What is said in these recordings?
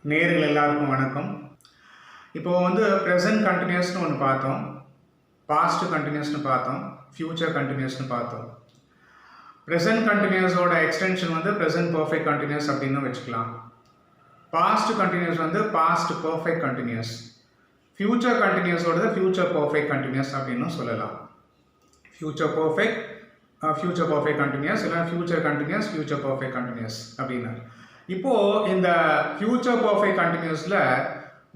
நேயர்கள் எல்லாருக்கும் வணக்கம். இப்போ வந்து ப்ரெசன்ட் கண்டினியூஸ்னு ஒன்று பார்த்தோம், பாஸ்ட் கண்டினியூஸ்னு பார்த்தோம், ஃப்யூச்சர் கண்டினியூஸ்னு பார்த்தோம். ப்ரெசன்ட் கண்டினியூஸோட எக்ஸ்டென்ஷன் வந்து ப்ரெசன்ட் பர்ஃபெக்ட் கண்டினியூஸ் அப்படின்னு வச்சுக்கலாம். பாஸ்ட் கண்டினியூஸ் வந்து பாஸ்ட் பர்ஃபெக்ட் கண்டினியூஸ். ஃப்யூச்சர் கண்டினியூஸோட ஃப்யூச்சர் பர்ஃபெக்ட் கண்டினியூஸ் அப்படின்னு சொல்லலாம். Future perfect future perfect continuous இல்லை future continuous future perfect continuous அப்படின்னு. இப்போது இந்த ஃப்யூச்சர் பர்ஃபெக்ட் கண்டினியூஸில்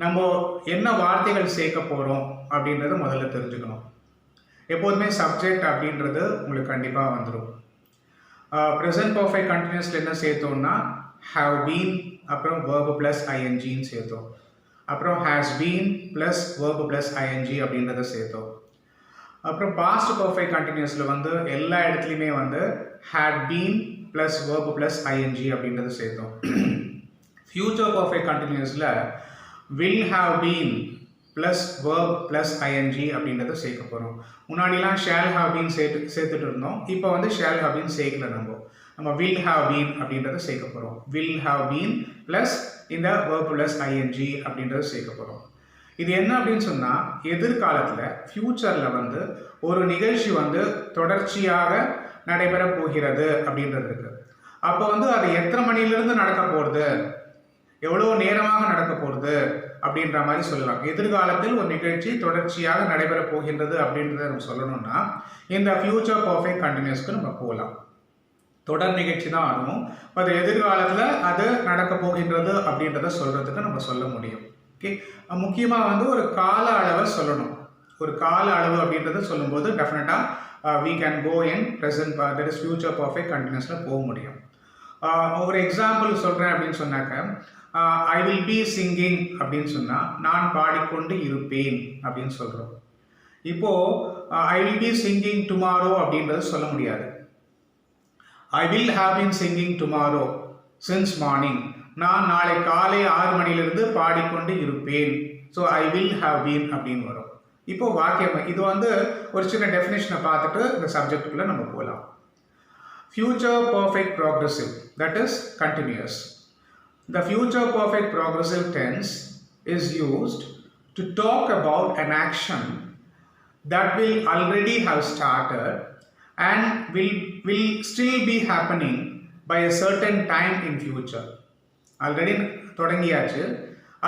நம்ம என்ன வார்த்தைகள் சேர்க்க போகிறோம் அப்படின்றத முதல்ல தெரிஞ்சுக்கணும். எப்போதுமே சப்ஜெக்ட் அப்படின்றது உங்களுக்கு கண்டிப்பாக வந்துடும். ப்ரெசன்ட் பர்ஃபெக்ட் கண்டினியூஸில் என்ன சேர்த்தோம்னா ஹாவ் பீன் அப்புறம் வேர்பு ப்ளஸ் ஐஎன்ஜின்னு சேர்த்தோம். அப்புறம் has been plus verb plus ING அப்படின்றத சேர்த்தோம். அப்புறம் பாஸ்ட் பர்ஃபெக்ட் கண்டினியூஸில் வந்து எல்லா இடத்துலையுமே வந்து had been plus verb plus ING அப்படின்றத சேர்த்தோம். ஃப்யூச்சர் பர்ஃபெக்ட் கண்டினியூஸில் will have been plus verb plus ING அப்படின்றத சேர்க்க போகிறோம். முன்னாடிலாம் shall have been சேர்த்துட்டு இருந்தோம். இப்போ வந்து shall have been சேர்க்கல. நம்ம will have been அப்படின்றத சேர்க்க போகிறோம். will have been ப்ளஸ் இந்த verb ப்ளஸ் ஐஎன்ஜி அப்படின்றத சேர்க்க போகிறோம். இது என்ன அப்படின்னு சொன்னால், எதிர்காலத்தில் ஃப்யூச்சரில் வந்து ஒரு நிகழ்ச்சி வந்து தொடர்ச்சியாக நடைபெற போகிறது அப்படின்றது இருக்கு. அப்போ வந்து அது எத்தனை மணிலிருந்து நடக்க போகிறது, எவ்வளோ நேரமாக நடக்க போகிறது அப்படின்ற மாதிரி சொல்லலாம். எதிர்காலத்தில் ஒரு நிகழ்ச்சி தொடர்ச்சியாக நடைபெற போகின்றது அப்படின்றத நம்ம சொல்லணும்னா இந்த ஃப்யூச்சர் பர்ஃபெக்ட் கண்டினியூஸ்க்கு நம்ம போகலாம். தொடர் நிகழ்ச்சி தான் ஆகும், அது எதிர்காலத்தில் அது நடக்க போகின்றது அப்படின்றத சொல்கிறதுக்கு நம்ம சொல்ல முடியும். ஓகே, முக்கியமாக வந்து ஒரு கால அளவை சொல்லணும். ஒரு கால அளவு அப்படின்றத சொல்லும்போது டெஃபினட்டாக we can go in present that is future perfect continuously போக முடியும். ஒரு எக்ஸாம்பிள் சொல்கிறேன் அப்படின்னு சொன்னாக்க ஐ வில் பி சிங்கிங் அப்படின்னு சொன்னால் நான் பாடிக்கொண்டு இருப்பேன் அப்படின்னு சொல்கிறோம். இப்போது I will be singing tomorrow அப்படின்றது சொல்ல முடியாது. ஐ will have been singing tomorrow since morning, நான் நாளை காலை 6 மணிலிருந்து பாடிக்கொண்டு இருப்பேன். So I will have been அப்படின்னு வரும். இப்போ வாக்கியம் இது வந்து ஒரு சின்ன டெஃபினேஷனை பார்த்துட்டு இந்த சப்ஜெக்டுக்குள்ளே நம்ம போகலாம். Future perfect progressive that is continuous. The future perfect progressive tense is used to talk about an action that will already have started and will still be happening by a certain time in future. Already தொடங்கியாச்சு,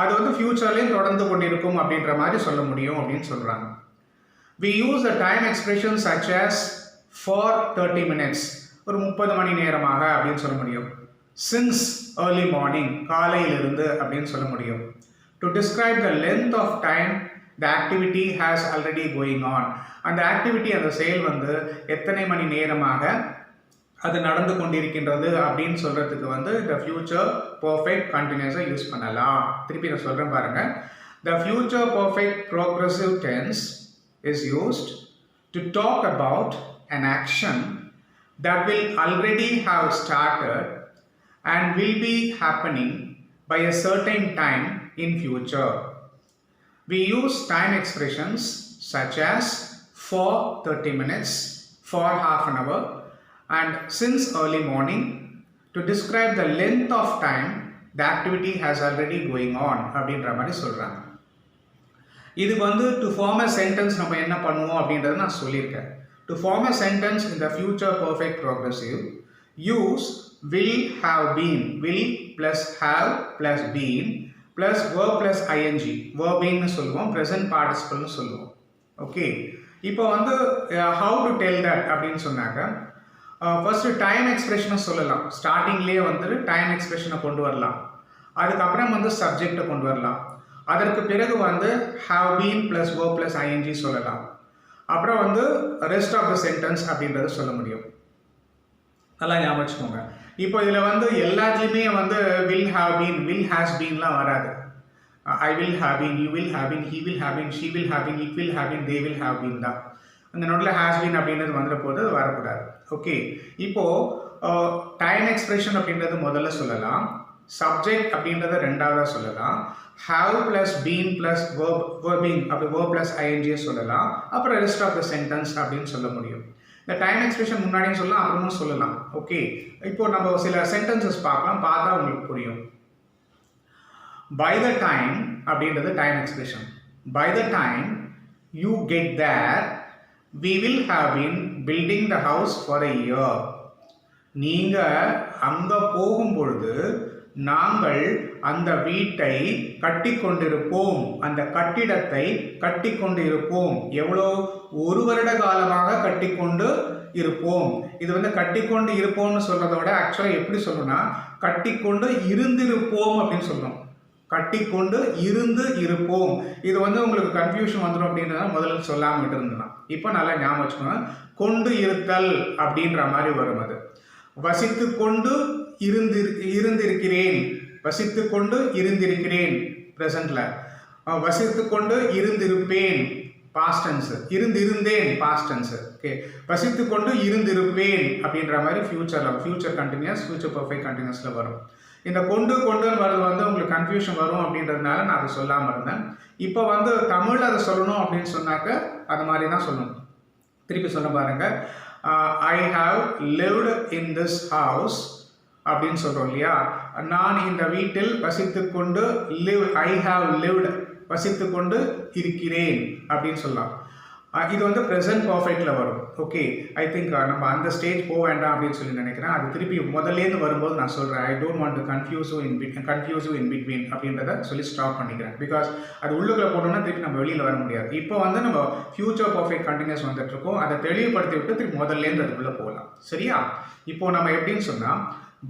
அது வந்து ஃபியூச்சர்லேயும் தொடர்ந்து கொண்டிருக்கும் அப்படின்ற மாதிரி சொல்ல முடியும் அப்படின்னு சொல்கிறாங்க. We use the time expression such as for 30 minutes, ஒரு 30 மணி நேரமாக அப்படின்னு சொல்ல முடியும். Since early morning, காலையிலிருந்து அப்படின்னு சொல்ல முடியும். To describe the length of time the activity has already going on, அந்த ஆக்டிவிட்டி அந்த செயல் வந்து எத்தனை மணி நேரமாக அது நடந்து கொண்டிருக்கின்றது அப்படின்னு சொல்கிறதுக்கு வந்து இந்த ஃபியூச்சர் பர்ஃபெக்ட் கண்டினியூஸை யூஸ் பண்ணலாம். திருப்பி நான் சொல்கிறேன் பாருங்கள். The future perfect progressive tense is used to talk about an action that will already have started and will be happening by a certain time in future. We use time expressions such as for 30 minutes, for half an hour, and since early morning to describe the length of time the activity has already going on அப்படின்ற மாதிரி சொல்கிறாங்க. இது வந்து to form a sentence நம்ம என்ன பண்ணுவோம் அப்படின்றத நான் சொல்லியிருக்கேன். To form a sentence in the future perfect progressive, use will have been, will plus have plus been plus verb plus ing, verb ன்னு சொல்லுவோம், present participleன்னு சொல்லுவோம். ஓகே, இப்போ வந்து how to tell that அப்படின்னு சொன்னாக்க ஃபர்ஸ்ட் டைம் எக்ஸ்பிரஷனை சொல்லலாம். ஸ்டார்டிங்லேயே வந்துட்டு டைம் எக்ஸ்பிரஷனை கொண்டு வரலாம். அதுக்கப்புறம் வந்து சப்ஜெக்டை கொண்டு வரலாம். அதற்கு பிறகு வந்து have been plus verb plus ing சொல்லலாம். அப்புறம் வந்து ரெஸ்ட் ஆஃப் த சென்டென்ஸ் அப்படின்றத சொல்ல முடியும். நல்லா ஞாபகம் வச்சுக்கோங்க. இப்போ இதில் வந்து எல்லாத்துலேயுமே வந்து will have been, will has beenலாம் வராது. I will have been, you will have been, he will have been, she will have been, it will have been, they will have been தான். அந்த நோட்டில் ஹேஸ் பீன் அப்படின்றது வந்துட போது அது வரக்கூடாது. Okay, இப்போது டைம் எக்ஸ்பிரஷன் அப்படின்றது முதல்ல சொல்லலாம், சப்ஜெக்ட் அப்படின்றத ரெண்டாவதாக சொல்லலாம், ஹாவ் ப்ளஸ் பீன் ப்ளஸ் வேர்பிங் அப்படி வேர்ப் ப்ளஸ் ஐஎன்ஜியை சொல்லலாம், அப்புறம் ரெஸ்ட் ஆஃப் த சென்டென்ஸ் அப்படின்னு சொல்ல முடியும். இந்த டைம் எக்ஸ்பிரஷன் முன்னாடியும் சொல்லலாம், அப்புறமும் சொல்லலாம். ஓகே, இப்போ நம்ம சில சென்டென்சஸ் பார்க்கலாம், பார்த்தா உங்களுக்கு புரியும். by the time அப்படின்றது time expression. by the time you get there we will have been building the house for a year. நீங்க அங்க போகும் பொழுது நாங்கள் அந்த வீட்டை கட்டி கொண்டிருப்போம், அந்த கட்டிடத்தை கட்டி கொண்டு இருப்போம். எவ்வளோ? ஒரு வருட காலமாக கட்டி கொண்டு இருப்போம். இது வந்து கட்டிக்கொண்டு இருப்போம்னு சொல்றதை விட ஆக்சுவலாக எப்படி சொல்லணும்னா கட்டிக்கொண்டு இருந்திருப்போம் அப்படின்னு சொல்லணும். கட்டிக்கொண்டு இருந்து இருப்போம். இது வந்து உங்களுக்கு கன்ஃபியூஷன் வந்துடும் அப்படின்றத முதல்ல சொல்லாமல் இருந்தேன். இப்போ நல்லா ஞாபகம் வச்சுக்கோங்க. கொண்டு இருத்தல் அப்படின்ற மாதிரி வரும். அது வசித்து கொண்டு இருந்திருக்கிறேன், வசித்து கொண்டு இருந்திருக்கிறேன் ப்ரெசன்ட்ல, வசித்து கொண்டு இருந்திருப்பேன் பாஸ்ட் டென்ஸ், இருந்தேன் பாஸ்ட் டென்ஸ். ஓகே, வசித்து கொண்டு இருந்திருப்பேன் அப்படின்ற மாதிரி ஃபியூச்சர் கண்டினியூஸ், ஃபியூச்சர் பர்ஃபெக்ட் கண்டினியூஸ்ல வரும். இந்த கொண்டுன்னு வர்றது வந்து உங்களுக்கு கன்ஃபியூஷன் வரும் அப்படின்றதுனால நான் அதை சொல்லாமல் இருந்தேன். இப்போ வந்து தமிழ் அதை சொல்லணும் அப்படின்னு சொன்னாக்க அது மாதிரி தான் சொல்லணும். திருப்பி சொல்ல பாருங்க. I have lived in this house அப்படின்னு சொல்கிறோம் இல்லையா. நான் இந்த வீட்டில் வசித்து கொண்டு ஐ ஹாவ் லிவ்டு வசித்து கொண்டு இருக்கிறேன் அப்படின்னு சொல்லலாம். இது வந்து ப்ரெசன்ட் பர்ஃபெக்டில் வரும். ஓகே, ஐ திங்க் நம்ம அந்த ஸ்டேஜ் போக வேண்டாம் அப்படின்னு சொல்லி நினைக்கிறேன். அது திருப்பி முதல்லேருந்து வரும்போது நான் சொல்கிறேன். I don't want to confuse you in between அப்படின்றத சொல்லி ஸ்டாப் பண்ணிக்கிறேன். பிகாஸ் அது உள்ளுக்குள்ள போனோம்னா திருப்பி நம்ம வெளியில் வர முடியாது. இப்போ வந்து நம்ம ஃபியூச்சர் பர்ஃபெக்ட் கண்டினியூஸ் வந்துட்டு இருக்கோம். அதை தெளிவுபடுத்தி விட்டு திருப்பி முதல்லேருந்து அதுக்குள்ளே போகலாம். சரியா? இப்போ நம்ம எப்படின்னு சொன்னால்,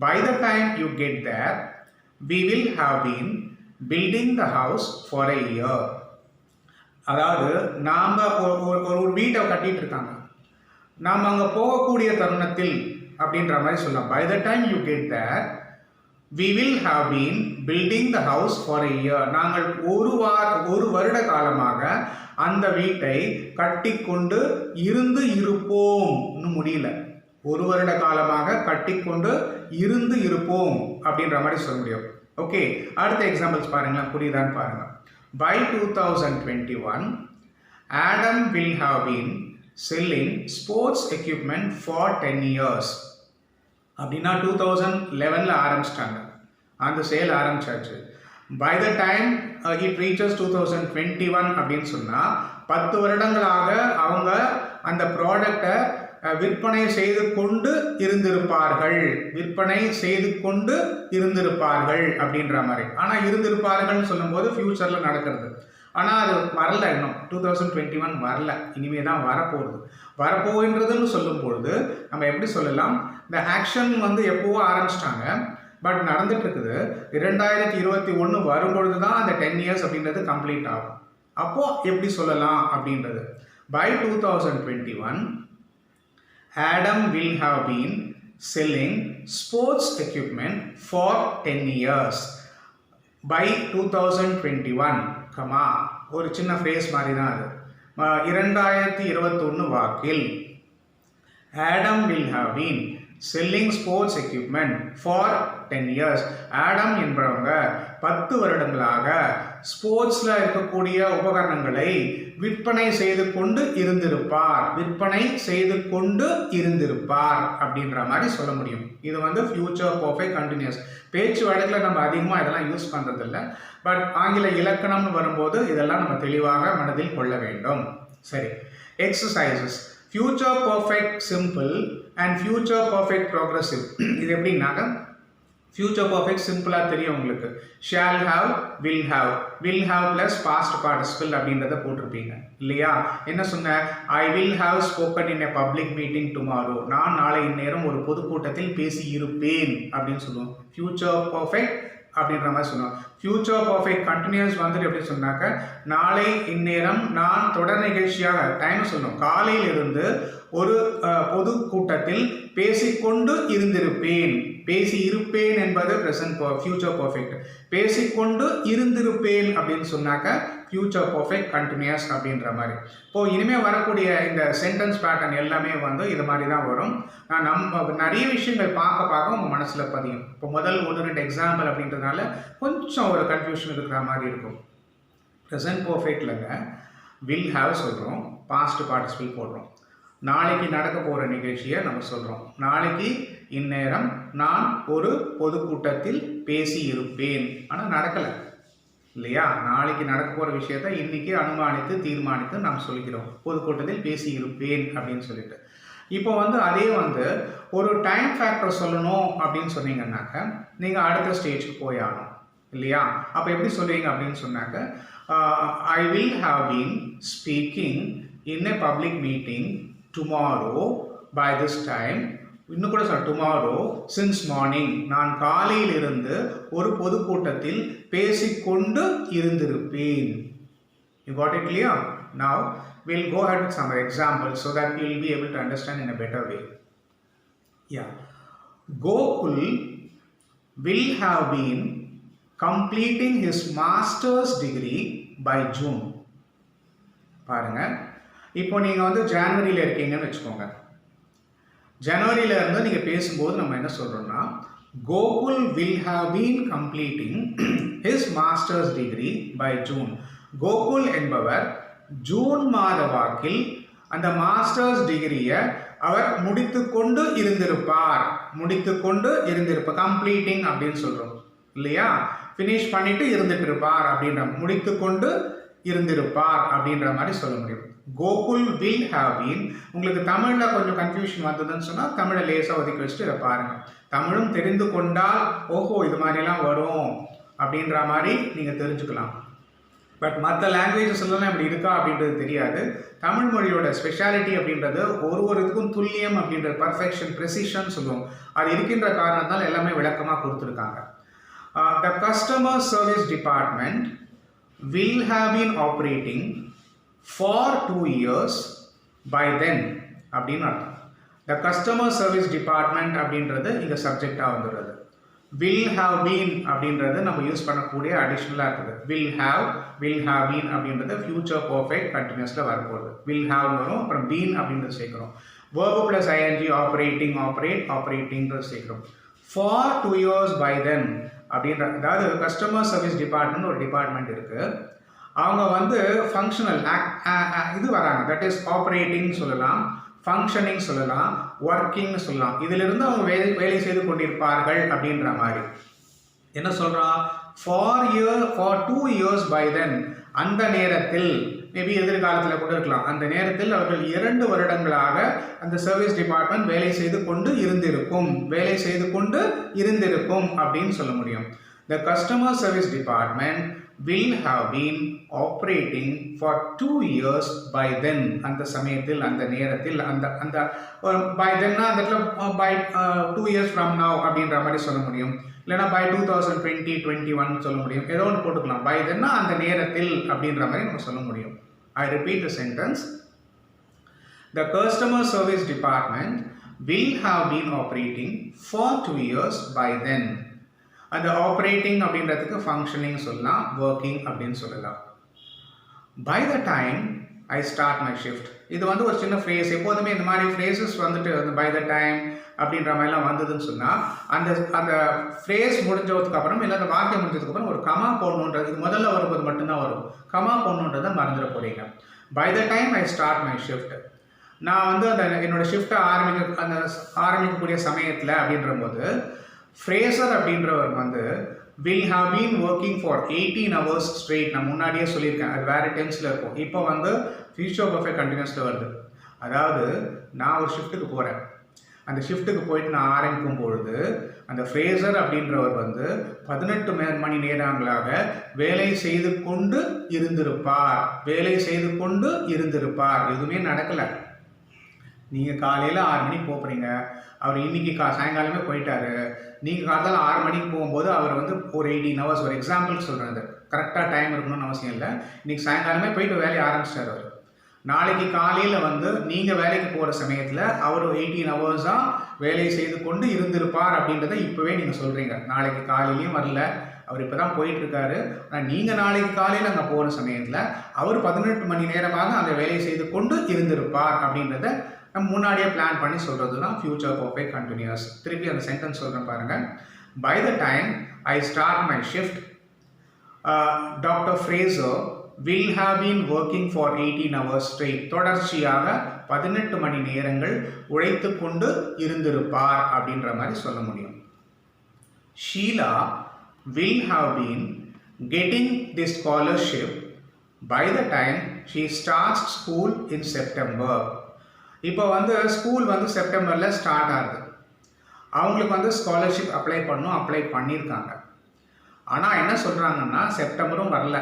by the time you get there we will have been building the house for a year. அதாவது நாம் ஒரு வீட்டை கட்டிட்டு இருக்காங்க, நாம் அங்கே போகக்கூடிய தருணத்தில் அப்படின்ற மாதிரி சொல்லலாம். by the time you get there we will have been building the house for a year. நாங்கள் ஒரு வருட காலமாக அந்த வீட்டை கட்டி கொண்டு இருப்போம். இன்னும் முடியல. ஒரு வருட காலமாக கட்டிக்கொண்டு இருப்போம் அப்படின்ற மாதிரி சொல்ல முடியும். ஓகே, அடுத்த எக்ஸாம்பிள்ஸ் பாருங்களேன், புரியுதான்னு பாருங்க. By 2021 Adam will have been selling sports equipment for 10 years. அப்படின்னா 2011ல ஆரம்பிச்சிட்டாங்க, அந்த சேல் ஆரம்பிச்சாச்சு. By the time it reaches 2021 அப்படின்னு சொன்னால் 10 வருடங்களாக அவங்க அந்த ப்ராடக்டை விற்பனை செய்து கொண்டு இருந்திருப்பார்கள் அப்படின்ற மாதிரி. ஆனால் இருந்திருப்பார்கள் சொல்லும்போது ஃபியூச்சரில் நடக்கிறது. ஆனால் அது வரல, இன்னும் 2021 வரல, இனிமே தான் வரப்போகின்றதுன்னு சொல்லும் பொழுது நம்ம எப்படி சொல்லலாம், இந்த ஆக்ஷன் வந்து எப்போவோ ஆரம்பிச்சிட்டாங்க, பட் நடந்துட்டு இருக்குது. 2021 வரும்பொழுது தான் அந்த 10 இயர்ஸ் அப்படின்றது கம்ப்ளீட் ஆகும். அப்போ எப்படி சொல்லலாம் அப்படின்றது, by 2021 Adam will have been selling sports equipment for 10 years. By 2021, ஒரு சின்ன ஃப்ரேஸ் மாதிரி தான் அது. 2021 வாக்கில் Adam will have been selling sports equipment for 10 years. Adam என்பவங்க 10 வருடங்களாக ஸ்போர்ட்ஸில் இருக்கக்கூடிய உபகரணங்களை விற்பனை செய்து கொண்டு இருந்திருப்பார் அப்படின்ற மாதிரி சொல்ல முடியும். இது வந்து ஃபியூச்சர் பர்ஃபெக்ட் கண்டினியூஸ். பேச்சு வழக்கில் நம்ம அதிகமாக இதெல்லாம் யூஸ் பண்ணுறதில்ல, பட் ஆங்கில இலக்கணம்னு வரும்போது இதெல்லாம் நம்ம தெளிவாக மனதில் கொள்ள வேண்டும். சரி, exercises. Future perfect simple and future perfect progressive. இது எப்படின்னாக்க, ஃபியூச்சர் பர்ஃபெக்ட் சிம்பிளாக தெரியும் உங்களுக்கு. Shall have, will have plus past participle அப்படின்றத போட்டிருப்பீங்க இல்லையா. என்ன சொன்ன, I will have spoken in a public meeting tomorrow. நான் நாளை இந்நேரம் ஒரு பொதுக்கூட்டத்தில் பேசி இருப்பேன் அப்படின்னு சொல்லுவோம். ஃபியூச்சர் பர்ஃபெக்ட் அப்படின்ற மாதிரி சொல்லுவோம். ஃபியூச்சர் பர்ஃபெக்ட் கண்டினியூஸ் வந்துட்டு எப்படி சொன்னாக்க, நாளை இந்நேரம் நான் தொடர் நிகழ்ச்சியாக டைம் சொல்லணும். காலையில் இருந்து ஒரு பொது கூட்டத்தில் பேசிக்கொண்டு இருப்பேன் என்பது ப்ரெசன்ட் ஃபியூச்சர் பர்ஃபெக்ட். பேசிக்கொண்டு இருந்திருப்பேன் அப்படின்னு சொன்னாக்க ஃபியூச்சர் பர்ஃபெக்ட் கண்டினியூஸ் அப்படின்ற மாதிரி. இப்போது இனிமேல் வரக்கூடிய இந்த சென்டென்ஸ் பேட்டர்ன் எல்லாமே வந்து இது மாதிரி தான் வரும். நம்ம நிறைய விஷயங்கள் பார்க்க உங்கள் மனசில் பதியும். இப்போ முதல் 1-2 எக்ஸாம்பிள் அப்படின்றதுனால கொஞ்சம் ஒரு கன்ஃபியூஷன் இருக்கிற மாதிரி இருக்கும். ப்ரெசன்ட் பர்ஃபெக்ட்லங்க வில் ஹாவ் சொல்கிறோம், பாஸ்ட் பார்ட்டிசிபிள் போடுறோம். நாளைக்கு நடக்க போகிற நிகழ்ச்சியை நம்ம சொல்கிறோம். நாளைக்கு இந்நேரம் நான் ஒரு பொதுக்கூட்டத்தில் பேசி இருப்பேன். ஆனால் நடக்கலை, இல்லையா? நாளைக்கு நடக்க போகிற விஷயத்தை இன்னைக்கு அனுமானித்து தீர்மானித்து நாம் சொல்கிறோம். பொதுக்கூட்டத்தில் பேசியிருப்பேன் அப்படின்னு சொல்லிட்டு. இப்போ வந்து அதே வந்து ஒரு டைம் ஃபேக்டர் சொல்லணும் அப்படின்னு சொன்னீங்கன்னாக்க நீங்கள் அடுத்த ஸ்டேஜ்க்கு போய் ஆகணும் இல்லையா? அப்போ எப்படி சொல்லுவீங்க அப்படின்னு சொன்னாக்க I will have been speaking in a public meeting tomorrow by this time. இன்னும் கூட சார் டுமாரோ சின்ஸ் மார்னிங், நான் காலையிலிருந்து ஒரு பொதுக்கூட்டத்தில் பேசிக்கொண்டு இருந்திருப்பேன். You got it clear? Now we'll go ahead with some examples so that you'll be able to understand in a better way. Yeah. Gokul will have been completing his master's degree by June. பாருங்க, இப்போ நீங்க வந்து ஜனவரியில் இருக்கீங்கன்னு வச்சுக்கோங்க. ஜனவரியில இருந்து நீங்க பேசும்போது நம்ம என்ன சொல்றோம்னா Gokul will have been completing his master's degree by June. Gokul என்பவர் ஜூன் மாத வாக்கில் அந்த மாஸ்டர்ஸ் டிகிரியை அவர் முடித்துக்கொண்டு இருந்திருப்பார். கம்ப்ளீட்டிங் அப்படின்னு சொல்றோம் இல்லையா? ஃபினிஷ் பண்ணிட்டு இருந்துட்டு இருப்பார் அப்படின்ற, முடித்துக்கொண்டு இருந்திருப்பார் அப்படின்ற மாதிரி சொல்ல முடியும். Gokul will have been. உங்களுக்கு தமிழில் கொஞ்சம் கன்ஃபியூஷன் வந்ததுன்னு சொன்னால் தமிழை லேசாக ஒதுக்கி வச்சுட்டு இதை பாருங்கள். தமிழும் தெரிந்து கொண்டால் ஓஹோ இது மாதிரிலாம் வரும் அப்படின்ற மாதிரி நீங்கள் தெரிஞ்சுக்கலாம். பட் மற்ற லாங்குவேஜஸ்லாம் இப்படி இருக்கா அப்படின்றது தெரியாது. தமிழ் மொழியோட ஸ்பெஷாலிட்டி அப்படின்றது ஒருவருக்கும் துல்லியம் அப்படின்றது, பர்ஃபெக்ஷன், ப்ரெசிஷன் சொல்லுவோம். அது இருக்கின்ற காரணத்தால் எல்லாமே விளக்கமாக கொடுத்துருக்காங்க. The customer service department will have been operating for 2 years by then அப்படின்னு அர்த்தம். The customer service department அப்படின்றது இங்க சப்ஜெக்டா வந்துடுறது. will have been அப்படின்றது நம்ம யூஸ் பண்ணக்கூடிய அடிஷனலா இருக்குது. will have been அப்படின்றது future perfect continuously வரப்போகுது. will have வரும், அப்புறம் been அப்படின்றது சேர்க்கிறோம். verb plus ing, operating சேர்க்கிறோம். for 2 years by then அப்படின்ற, அதாவது கஸ்டமர் சர்வீஸ் டிபார்ட்மெண்ட் ஒரு டிபார்ட்மெண்ட் இருக்கு. அவங்க வந்து ஃபங்க்ஷனல் இது வராங்க, தட் இஸ் ஆப்ரேட்டிங் சொல்லலாம், ஃபங்க்ஷனிங் சொல்லலாம், ஒர்க்கிங்னு சொல்லலாம். இதிலிருந்து அவங்க வேலை செய்து கொண்டிருப்பார்கள் அப்படின்ற மாதிரி என்ன சொல்றான், ஃபார் 2 years by then, அந்த நேரத்தில், மேபி எதிர்காலத்தில் கூட இருக்கலாம், அந்த நேரத்தில் அவர்கள் 2 வருடங்களாக அந்த சர்வீஸ் டிபார்ட்மெண்ட் வேலை செய்து கொண்டு இருந்திருக்கும் அப்படின்னு சொல்ல முடியும். The customer service department will have been operating for 2 years by then. அந்த சமயத்தில், அந்த நேரத்தில், அந்த by then by 2 years from now அப்படின்ற மாதிரி சொல்ல முடியும். இல்லைனா by 2020-21 சொல்ல முடியும். ஏதோ ஒன்று போட்டுக்கலாம். by then அந்த நேரத்தில் அப்படின்ற மாதிரி நம்ம சொல்ல முடியும். I repeat the sentence. The customer service department will have been operating for 2 years by then. அந்த ஆப்ரேட்டிங் அப்படின்றதுக்கு ஃபங்க்ஷனிங் சொல்லலாம், ஒர்க்கிங் அப்படின்னு சொல்லலாம். By the time I start my shift. இது வந்து ஒரு சின்ன ஃப்ரேஸ். எப்போதுமே இந்த மாதிரி ஃப்ரேசஸ் வந்துட்டு by the time அப்படின்ற மாதிரிலாம் வந்ததுன்னு சொன்னால் அந்த ஃப்ரேஸ் முடிஞ்சதுக்கு அப்புறம் இல்லை அந்த வாக்கியம் முடிஞ்சதுக்கு அப்புறம் ஒரு கமா போடணுன்றது, இது முதல்ல வரும்போது மட்டும்தான் வரும். கமா போடணுன்றதை மறந்துட போறீங்க. By the time I start my shift, நான் வந்து என்னோட ஷிஃப்ட்டை ஆரம்பிக்கக்கூடிய சமயத்தில் அப்படின்ற போது ஃப்ரேசர் அப்படின்றவர் வந்து will have been working for 18 hours straight. நான் முன்னாடியே சொல்லியிருக்கேன், அது வேறு டென்ஸில் இருக்கும். இப்போ வந்து ஃபியூச்சர் பர்ஃபெக்ட் கண்டினியூஸில் வருது. அதாவது நான் ஒரு ஷிஃப்ட்டுக்கு போகிறேன், அந்த ஷிஃப்ட்டுக்கு போயிட்டு நான் ஆரம்பிக்கும் பொழுது அந்த ஃப்ரேசர் அப்படின்றவர் வந்து 18 மணி நேரங்களாக வேலை செய்து கொண்டு இருந்திருப்பார். எதுவுமே நடக்கலை. நீங்கள் காலையில் 6 மணிக்கு போகிறீங்க, அவர் இன்னைக்கு சாயங்காலமே போயிட்டாரு. நீங்கள் காலையில் 6 மணிக்கு போகும்போது அவர் வந்து ஒரு 18 hours, ஒரு எக்ஸாம்பிள் சொல்கிறது, கரெக்டாக டைம் இருக்கணும்னு அவசியம் இல்லை. இன்னைக்கு சாயங்காலமே போயிட்டு வேலையை ஆரம்பிச்சிட்டார் அவர். நாளைக்கு காலையில் வந்து நீங்கள் வேலைக்கு போகிற சமயத்தில் அவர் 18 hours வேலை செய்து கொண்டு இருந்திருப்பார் அப்படின்றத இப்போவே நீங்கள் சொல்கிறீங்க. நாளைக்கு காலையிலையும் வரல, அவர் இப்போ தான் போயிட்டுருக்காரு. ஆனால் நீங்கள் நாளைக்கு காலையில் அங்கே போகிற சமயத்தில் அவர் 18 மணி நேரமாக அந்த வேலை செய்து கொண்டு இருந்திருப்பார் அப்படின்றத நம்ம முன்னாடியே பிளான் பண்ணி சொல்கிறது தான் ஃபியூச்சர் பர்ஃபெக்ட் கண்டினியூஸ். திருப்பி அந்த சென்டென்ஸ் சொல்கிறேன் பாருங்கள். By the time I start my shift, Dr. Fraser will have been working for 18 hours straight. தொடர்ச்சியாக 18 மணி நேரங்கள் உழைத்து கொண்டு இருந்திருப்பார் அப்படின்ற மாதிரி சொல்ல முடியும். Sheila will have been getting the scholarship by the time she starts school in September. இப்போ வந்து ஸ்கூல் வந்து செப்டம்பரில் ஸ்டார்ட் ஆகுது. அவங்களுக்கு வந்து ஸ்காலர்ஷிப் அப்ளை பண்ணியிருக்காங்க. ஆனால் என்ன சொல்கிறாங்கன்னா செப்டம்பரும் வரல,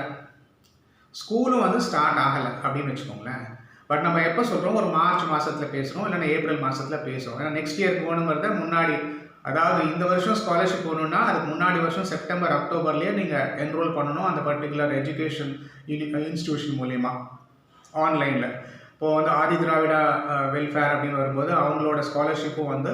ஸ்கூலும் வந்து ஸ்டார்ட் ஆகலை அப்படின்னு வச்சுக்கோங்களேன். பட் நம்ம எப்போ சொல்கிறோம், ஒரு மார்ச் மாதத்தில் பேசுகிறோம், இல்லைன்னா ஏப்ரல் மாதத்தில் பேசுகிறோம். ஏன்னா நெக்ஸ்ட் இயருக்கு போகணுங்கிறத முன்னாடி, அதாவது இந்த வருஷம் ஸ்காலர்ஷிப் போகணுன்னா அதுக்கு முன்னாடி வருஷம் செப்டம்பர் அக்டோபர்லேயே நீங்கள் என்ரோல் பண்ணணும் அந்த பர்டிகுலர் எஜுகேஷன் இன்ஸ்டியூஷன் மூலிமா ஆன்லைனில். இப்போது வந்து ஆதி திராவிடா வெல்ஃபேர் அப்படின்னு வரும்போது அவங்களோட ஸ்காலர்ஷிப்பும் வந்து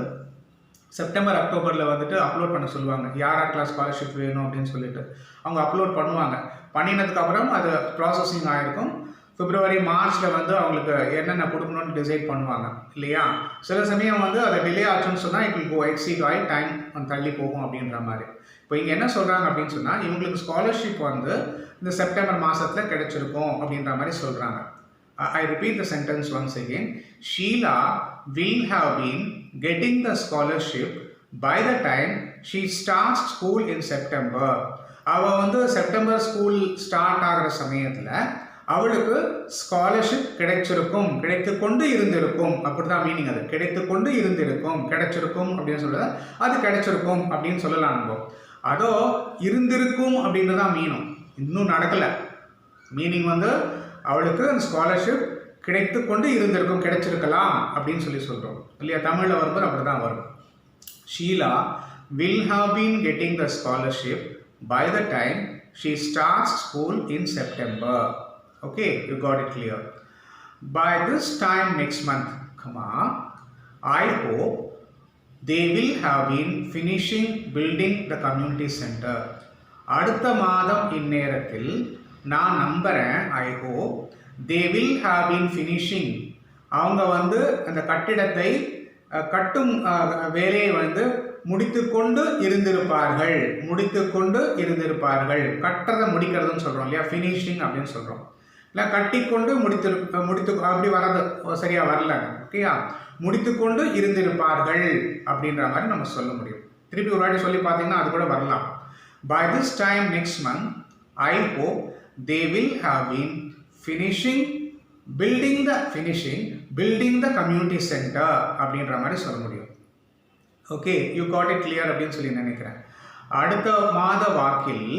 செப்டம்பர் அக்டோபரில் வந்துட்டு அப்லோட் பண்ண சொல்லுவாங்க. யாராக்கெலாம் ஸ்காலர்ஷிப் வேணும் அப்படின்னு சொல்லிட்டு அவங்க அப்லோட் பண்ணுவாங்க. பண்ணினதுக்கப்புறம் அது ப்ராசஸிங் ஆகிருக்கும். பிப்ரவரி மார்ச்சில் வந்து அவங்களுக்கு என்னென்ன கொடுக்கணும்னு டிசைட் பண்ணுவாங்க இல்லையா. சில சமயம் வந்து அதை டிலே ஆச்சுன்னு சொன்னால் இட் வில் கோ எக்ஸீட் ஆகி டைம் தள்ளி போகும் அப்படின்ற மாதிரி. இப்போ இங்கே என்ன சொல்கிறாங்க அப்படின்னு சொன்னால் இவங்களுக்கு ஸ்காலர்ஷிப் வந்து இந்த செப்டம்பர் மாதத்தில் கிடைச்சிருக்கும் அப்படின்ற மாதிரி சொல்கிறாங்க. I repeat the sentence once again. Sheila will have been getting the scholarship by the time she starts school in September. அவள் வந்து செப்டம்பர் ஸ்கூல் ஸ்டார்ட் ஆகிற சமயத்தில் அவளுக்கு ஸ்காலர்ஷிப் கிடைச்சிருக்கும், கிடைத்து கொண்டு இருந்திருக்கும், அப்படிதான் மீனிங். அது கிடைத்து கொண்டு இருந்திருக்கும், கிடைச்சிருக்கும் அப்படின்னு சொல்லுறது, அது கிடைச்சிருக்கும் அப்படின்னு சொல்லலாம். நம்ம அதோ இருந்திருக்கும் அப்படின்னு தான் மீனும், இன்னும் நடக்கலை. மீனிங் வந்து அவளுக்கு அந்த ஸ்காலர்ஷிப் கிடைத்து கொண்டு இருந்திருக்கும், கிடைச்சிருக்கலாம் அப்படின்னு சொல்கிறோம் இல்லையா. தமிழில் வரும்போது அப்படி தான் வரும். Sheila will have been getting the scholarship by the time she starts school in September. Okay, you got it clear. By this time next month, I hope they will have been finishing building the community center. அடுத்த மாதம் இந்நேரத்தில் நான் நம்புகிறேன், I hope they will have been finishing, அவங்க வந்து அந்த கட்டிடத்தை கட்டும் வேலையை வந்து முடித்து கொண்டு இருந்திருப்பார்கள். கட்டுறதை முடிக்கிறதுன்னு சொல்கிறோம் இல்லையா, ஃபினிஷிங் அப்படின்னு சொல்கிறோம். இல்லை கட்டி கொண்டு முடித்து அப்படி வர்றது சரியாக வரல. ஓகேயா, முடித்து கொண்டு இருந்திருப்பார்கள் அப்படின்ற மாதிரி நம்ம சொல்ல முடியும். திருப்பி ஒரு வாட்டி சொல்லி பார்த்தீங்கன்னா அது கூட வரலாம். By this time next month, I hope they will have been building the community center அப்படின்ற மாதிரி சொல்ல முடியும். Okay, you got it clear அப்படின்னு சொல்லி நினைக்கிறேன். அடுத்த மாத வாக்கில்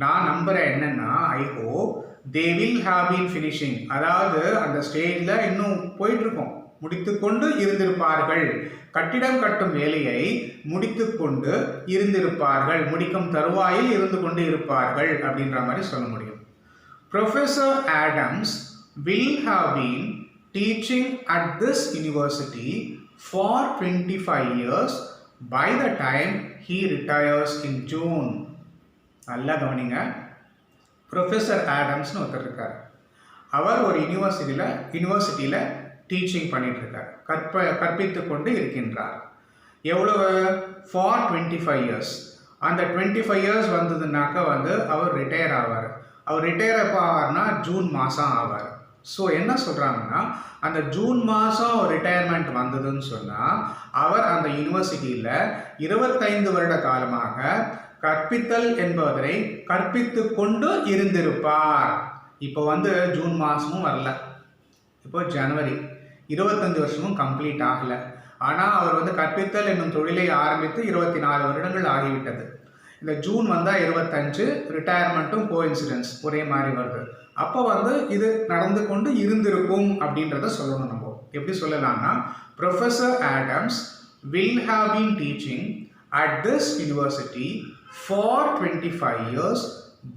நான் நம்புகிறேன் என்னென்னா, I hope they will have been finishing, அதாவது அந்த ஸ்டேஜில் இன்னும் போயிட்டுருக்கோம், முடித்து கொண்டு இருந்திருப்பார்கள், கட்டிடம் கட்டும் வேலையை முடித்து கொண்டு இருந்திருப்பார்கள், முடிக்கும் தருவாயில் இருந்து கொண்டு இருப்பார்கள் அப்படின்ற மாதிரி சொல்ல முடியும். Professor Adams will have been teaching at this university for 25 years by the time he retires in June. நல்லா கவனிங்க. ப்ரொஃபஸர் ஆடம்ஸ்னு ஒருத்தர் இருக்கார். அவர் ஒரு யூனிவர்சிட்டியில் டீச்சிங் பண்ணிகிட்ருக்கார், கற்பித்து கொண்டு இருக்கின்றார். எவ்வளவு? For 25 years. அந்த 25 இயர்ஸ் வந்ததுனாக்கா வந்து அவர் ரிட்டையர் ஆவார். அவர் ரிட்டையர் எப்போ ஆவார்னா ஜூன் மாதம் ஆவார். ஸோ என்ன சொல்கிறாங்கன்னா, அந்த ஜூன் மாதம் ரிட்டையர்மெண்ட் வந்ததுன்னு சொன்னால் அவர் அந்த யூனிவர்சிட்டியில் 25 வருட காலமாக கற்பித்தல் என்பதை கற்பித்து கொண்டு இருந்திருப்பார். இப்போ வந்து ஜூன் மாதமும் வரல, இப்போ ஜனவரி, 25 வருஷமும் கம்ப்ளீட் ஆகலை. ஆனால் அவர் வந்து கற்பித்தல் என்னும் தொழிலை ஆரம்பித்து 24 வருடங்கள் ஆகிவிட்டது. இந்த ஜூன் வந்தால் 25, ரிட்டையர்மெண்ட்டும் கோஇன்சிடென்ஸ் ஒரே மாதிரி வருது. அப்போ வந்து இது நடந்து கொண்டு இருந்திருக்கும் அப்படின்றத சொல்லணும். நம்ம எப்படி சொல்லலாம்னா, professor Adams will have been teaching at this university for 25 years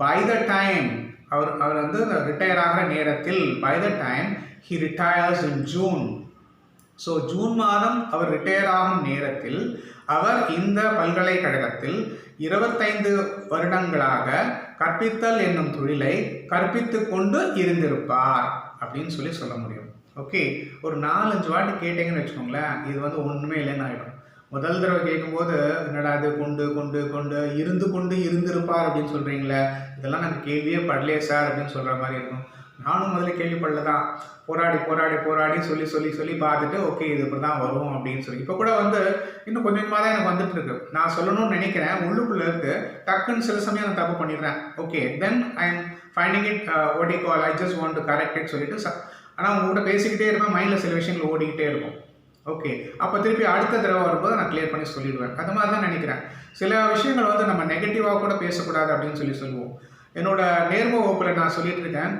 by the time அவர் வந்து ரிட்டையர் ஆகிற நேரத்தில், by the time he retires in June. So June மாதம் அவர் ரிட்டையர் ஆகும் நேரத்தில் அவர் இந்த பல்கலைக்கழகத்தில் 25 வருடங்களாக கற்பித்தல் என்னும் தொழிலை கற்பித்து கொண்டு இருந்திருப்பார் அப்படின்னு சொல்ல முடியும். ஓகே, ஒரு 4-5 வாட்டி கேட்டீங்கன்னு வச்சுக்கோங்களேன், இது வந்து ஒன்றுமே இல்லைன்னு ஆகிடும். முதல் தடவை கேட்கும்போது என்னடா அது இருந்து கொண்டு இருந்திருப்பார் அப்படின்னு சொல்கிறீங்களே, இதெல்லாம் நாங்கள் கேள்வியே படலையே சார் அப்படின்னு சொல்கிற மாதிரி இருக்கும். நானும் முதல்ல கேள்விப்படல தான். போராடி சொல்லி பார்த்துட்டு ஓகே இது இப்படி தான் வரும் அப்படின்னு சொல்லி. இப்போ கூட வந்து இன்னும் கொஞ்சம் கொஞ்சமாக தான் எனக்கு வந்துட்டு இருக்கு. நான் சொல்லணும்னு நினைக்கிறேன், உள்ளுக்குள்ளே இருக்கு. டக்குன்னு சில சமயம் நான் தப்பு பண்ணிடுறேன். Okay then I am finding it what you call I just want to correct it சொல்லிட்டு ஆனால் உங்கள்கிட்ட பேசிக்கிட்டே இருப்பேன், மைண்டில் சில விஷயங்கள் ஓடிக்கிட்டே இருக்கும். ஓகே அப்போ திருப்பி அடுத்த தடவை வரும்போது நான் கிளியர் பண்ணி சொல்லிடுவேன். அது மாதிரி தான் நினைக்கிறேன். சில விஷயங்கள் வந்து நம்ம நெகட்டிவாக கூட பேசக்கூடாது அப்படின்னு சொல்லுவோம். என்னோட நேர்ம வகுப்பில் நான் சொல்லிட்டு இருக்கேன்,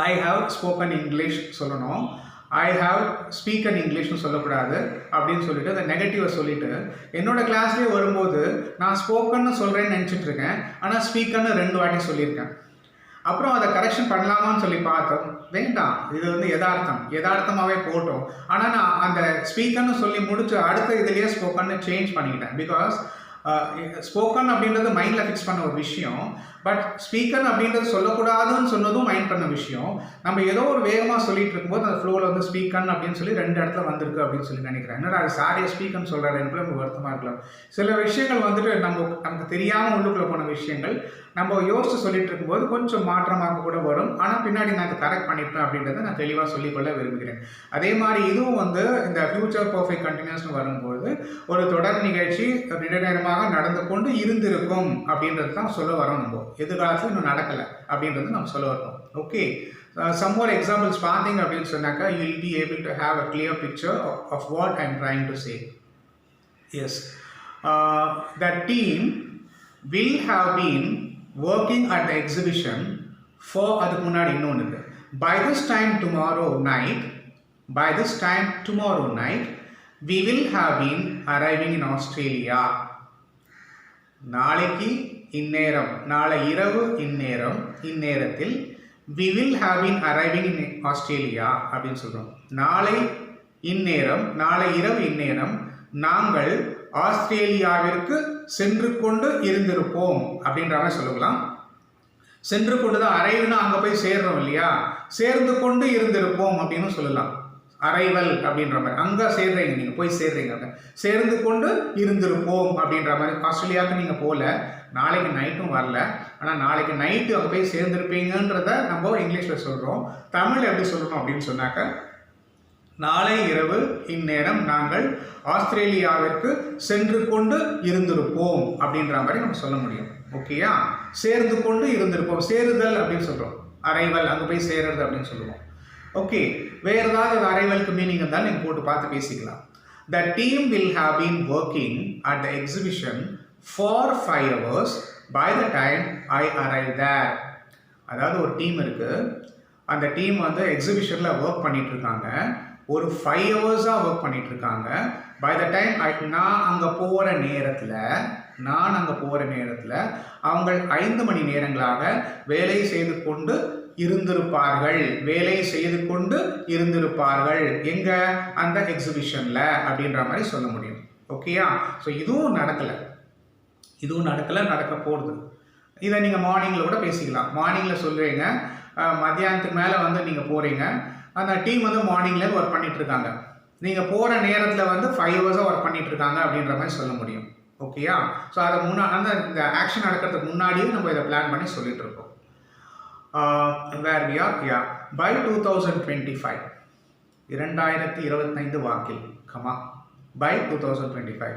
ஐ ஹாவ் ஸ்போக்கன் இங்கிலீஷ் சொல்லணும், ஐ ஹாவ் ஸ்பீக்கன் இங்கிலீஷ்னு சொல்லக்கூடாது அப்படின்னு சொல்லிட்டு அந்த நெகட்டிவை சொல்லிட்டு என்னோட கிளாஸ்லேயே வரும்போது நான் ஸ்போக்கன்னு சொல்கிறேன்னு நினச்சிட்டு இருக்கேன், ஆனால் ஸ்பீக்கன்னு 2 வாட்டி சொல்லியிருக்கேன். அப்புறம் அதை கரெக்ஷன் பண்ணலாமான்னு சொல்லி பார்த்தோம், வேண்டாம் இது வந்து யதார்த்தமாகவே போட்டோம். ஆனால் நான் அந்த ஸ்பீக்கர்னு சொல்லி முடிச்சு அடுத்த இதுலேயே ஸ்போக்கன்னு சேஞ்ச் பண்ணிக்கிட்டேன். பிகாஸ் ஸ்போக்கன் அப்படின்றது மைண்டில் ஃபிக்ஸ் பண்ண ஒரு விஷயம், பட் ஸ்பீக்கர் அப்படின்றது சொல்லக்கூடாதுன்னு சொன்னதும் மைண்ட் பண்ண விஷயம். நம்ம ஏதோ ஒரு வேகமாக சொல்லிட்டு இருக்கும்போது அந்த ஃப்ளோவில் வந்து ஸ்பீக்கன் அப்படின்னு சொல்லி 2 இடத்துல வந்திருக்கு அப்படின்னு சொல்லி நினைக்கிறேன். என்னடா அது சாரியை ஸ்பீக்கர்னு சொல்கிறாரு, எனக்கு ரொம்ப வருத்தமாக இருக்கலாம். சில விஷயங்கள் வந்துட்டு நமக்கு தெரியாமல் உள்ளுக்குள்ளே போன விஷயங்கள் நம்ம யோசிச்சு சொல்லிட்டு இருக்கும்போது கொஞ்சம் மாற்றமாக கூட வரும். ஆனால் பின்னாடி நான் அதை கரெக்ட் பண்ணிப்பேன் அப்படின்றத நான் தெளிவாக சொல்லிக்கொள்ள விரும்புகிறேன். அதே மாதிரி இதுவும் வந்து இந்த ஃபியூச்சர் பர்ஃபெக்ட் கண்டினியூஸ்னு வரும்போது ஒரு தொடர் நிகழ்ச்சி நெடுநேரமாக நடந்து கொண்டு இருந்திருக்கும் அப்படின்றது தான் சொல்ல வரோம். நம்ம எதிர்காலத்தில் இன்னும் நடக்கலை அப்படின்றது நம்ம சொல்ல வரோம். ஓகே some more examples பார்த்தீங்க அப்படின்னு சொன்னாக்கா you will be able to have a clear picture of what I am trying to say. Yes, the team will have been working at the exhibition for அதுக்கு முன்னாடி இன்னொன்று by this time tomorrow night we will have been arriving in Australia. நாளைக்கு இந்நேரம், நாளை இரவு இந்நேரத்தில் we will have been arriving in Australia அப்படின்னு சொல்கிறோம். நாளை இந்நேரம், நாளை இரவு இந்நேரம் நாங்கள் ஆஸ்திரேலியாவிற்கு சென்று கொண்டு இருந்திருப்போம் அப்படின்ற மாதிரி சொல்லலாம். சென்று கொண்டு தான், அரைவுனா அங்கே போய் சேர்றோம் இல்லையா, சேர்ந்து கொண்டு இருந்திருப்போம் அப்படின்னு சொல்லலாம். அரைவல் அப்படின்ற மாதிரி, அங்கே சேர்றீங்க, நீங்கள் போய் சேர்றீங்க, சேர்ந்து கொண்டு இருந்திருப்போம் அப்படின்ற மாதிரி. ஆஸ்திரேலியாவுக்கு நீங்கள் போகல, நாளைக்கு நைட்டும் வரல, ஆனால் நாளைக்கு நைட்டு அங்கே போய் சேர்ந்துருப்பீங்கன்றத நம்ம இங்கிலீஷில் சொல்கிறோம். தமிழ் எப்படி சொல்லணும் அப்படின்னு சொன்னாக்க, நாளை இரவு இந்நேரம் நாங்கள் ஆஸ்திரேலியாவிற்கு சென்று கொண்டு இருந்திருப்போம் அப்படின்ற மாதிரி நம்ம சொல்ல முடியும். ஓகேயா, சேர்ந்து கொண்டு இருந்திருப்போம், சேருதல் அப்படின்னு சொல்கிறோம். அரைவல், அங்கே போய் சேருறது அப்படின்னு சொல்லுவோம். ஓகே, வேறு ஏதாவது ஒரு அரைவலுக்கு மீனிங் இருந்தாலும் நீங்கள் போட்டு பார்த்து பேசிக்கலாம். The team will have been working at the exhibition for 5 hours by the time I arrived there. அதாவது ஒரு டீம் இருக்குது, அந்த டீம் வந்து எக்ஸிபிஷனில் ஒர்க் பண்ணிட்டு இருக்காங்க, ஒரு 5 ஹவர்ஸாக ஒர்க் பண்ணிட்டு இருக்காங்க. பை த டைம் நான் அங்கே போகிற நேரத்தில் அவங்க 5 மணி நேரங்களாக வேலை செய்து கொண்டு இருந்திருப்பார்கள். எங்க, அந்த எக்ஸிபிஷனில் அப்படின்ற மாதிரி சொல்ல முடியும். ஓகேயா, ஸோ இதுவும் நடக்கலை, நடக்க போகிறது. இதை நீங்கள் மார்னிங்கில் கூட பேசிக்கலாம். மார்னிங்கில் சொல்கிறீங்க, மத்தியானத்துக்கு மேலே வந்து நீங்கள் போகிறீங்க, அந்த டீம் வந்து மார்னிங்லேருந்து ஒர்க் பண்ணிட்டு இருக்காங்க, நீங்கள் போகிற நேரத்தில் வந்து 5 ஹவர்ஸாக ஒர்க் பண்ணிட்டு இருக்காங்க அப்படின்ற மாதிரி சொல்ல முடியும். ஓகேயா, ஸோ அதை இந்த ஆக்ஷன் நடக்கிறதுக்கு முன்னாடியே நம்ம இதை பிளான் பண்ணி சொல்லிட்டு இருக்கோம். Where we are, ya, by 2025 2025 வாக்கில், by 2025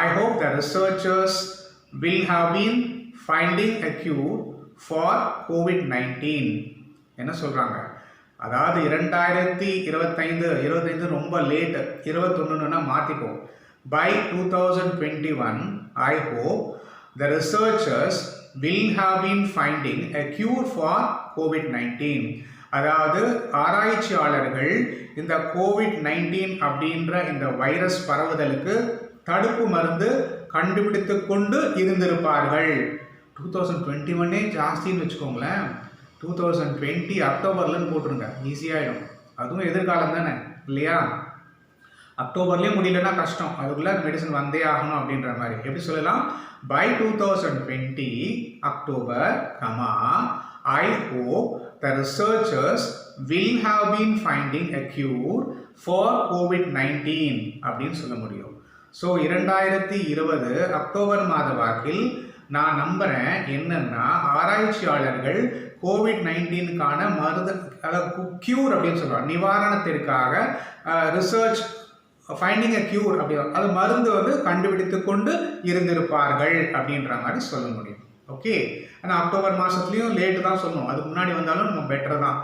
I hope the researchers will have been finding a cure for COVID-19. என்ன சொல்கிறாங்க, அதாவது 2025 ரொம்ப late, 21ன்னா மாற்றிப்போம். By 2021 I hope the researchers will have been finding a cure for COVID-19. அதாவது ஆராய்ச்சியாளர்கள் இந்த COVID-19 அப்படின்ற இந்த வைரஸ் பரவுதலுக்கு தடுப்பு மருந்து கண்டுபிடித்து கொண்டு இருந்திருப்பார்கள். 2021 ஜாஸ்தின்னு வச்சுக்கோங்களேன், 2020 அக்டோபர்லன்னு போட்டுருங்க, ஈஸியாகிடும். அதுவும் எதிர்காலம் தானே இல்லையா, அக்டோபர்லேயே முடியலன்னா கஷ்டம், அதுக்குள்ளே மெடிசன் வந்தே ஆகணும் அப்படின்ற மாதிரி. எப்படி சொல்லலாம், by 2020 October, I hope the researchers will have been finding a cure for COVID-19 அப்படின்னு சொல்ல முடியும். ஸோ 2020 அக்டோபர் மாத வாக்கில் நான் நம்புகிறேன் என்னன்னா, ஆராய்ச்சியாளர்கள் கோவிட்-19க்கான மருந்து, அதாவது க்யூர் அப்படின்னு சொல்லுவாங்க, நிவாரணத்திற்காக ரிசர்ச் ஃபைண்டிங் அ க்யூர் அப்படி, அது மருந்து வந்து கண்டுபிடித்து கொண்டு இருந்திருப்பார்கள் அப்படின்ற மாதிரி சொல்ல முடியும். ஓகே, ஆனால் அக்டோபர் மாதத்துலேயும் லேட்டு தான் சொல்லணும், அதுக்கு முன்னாடி வந்தாலும் நம்ம பெட்டர் தான்.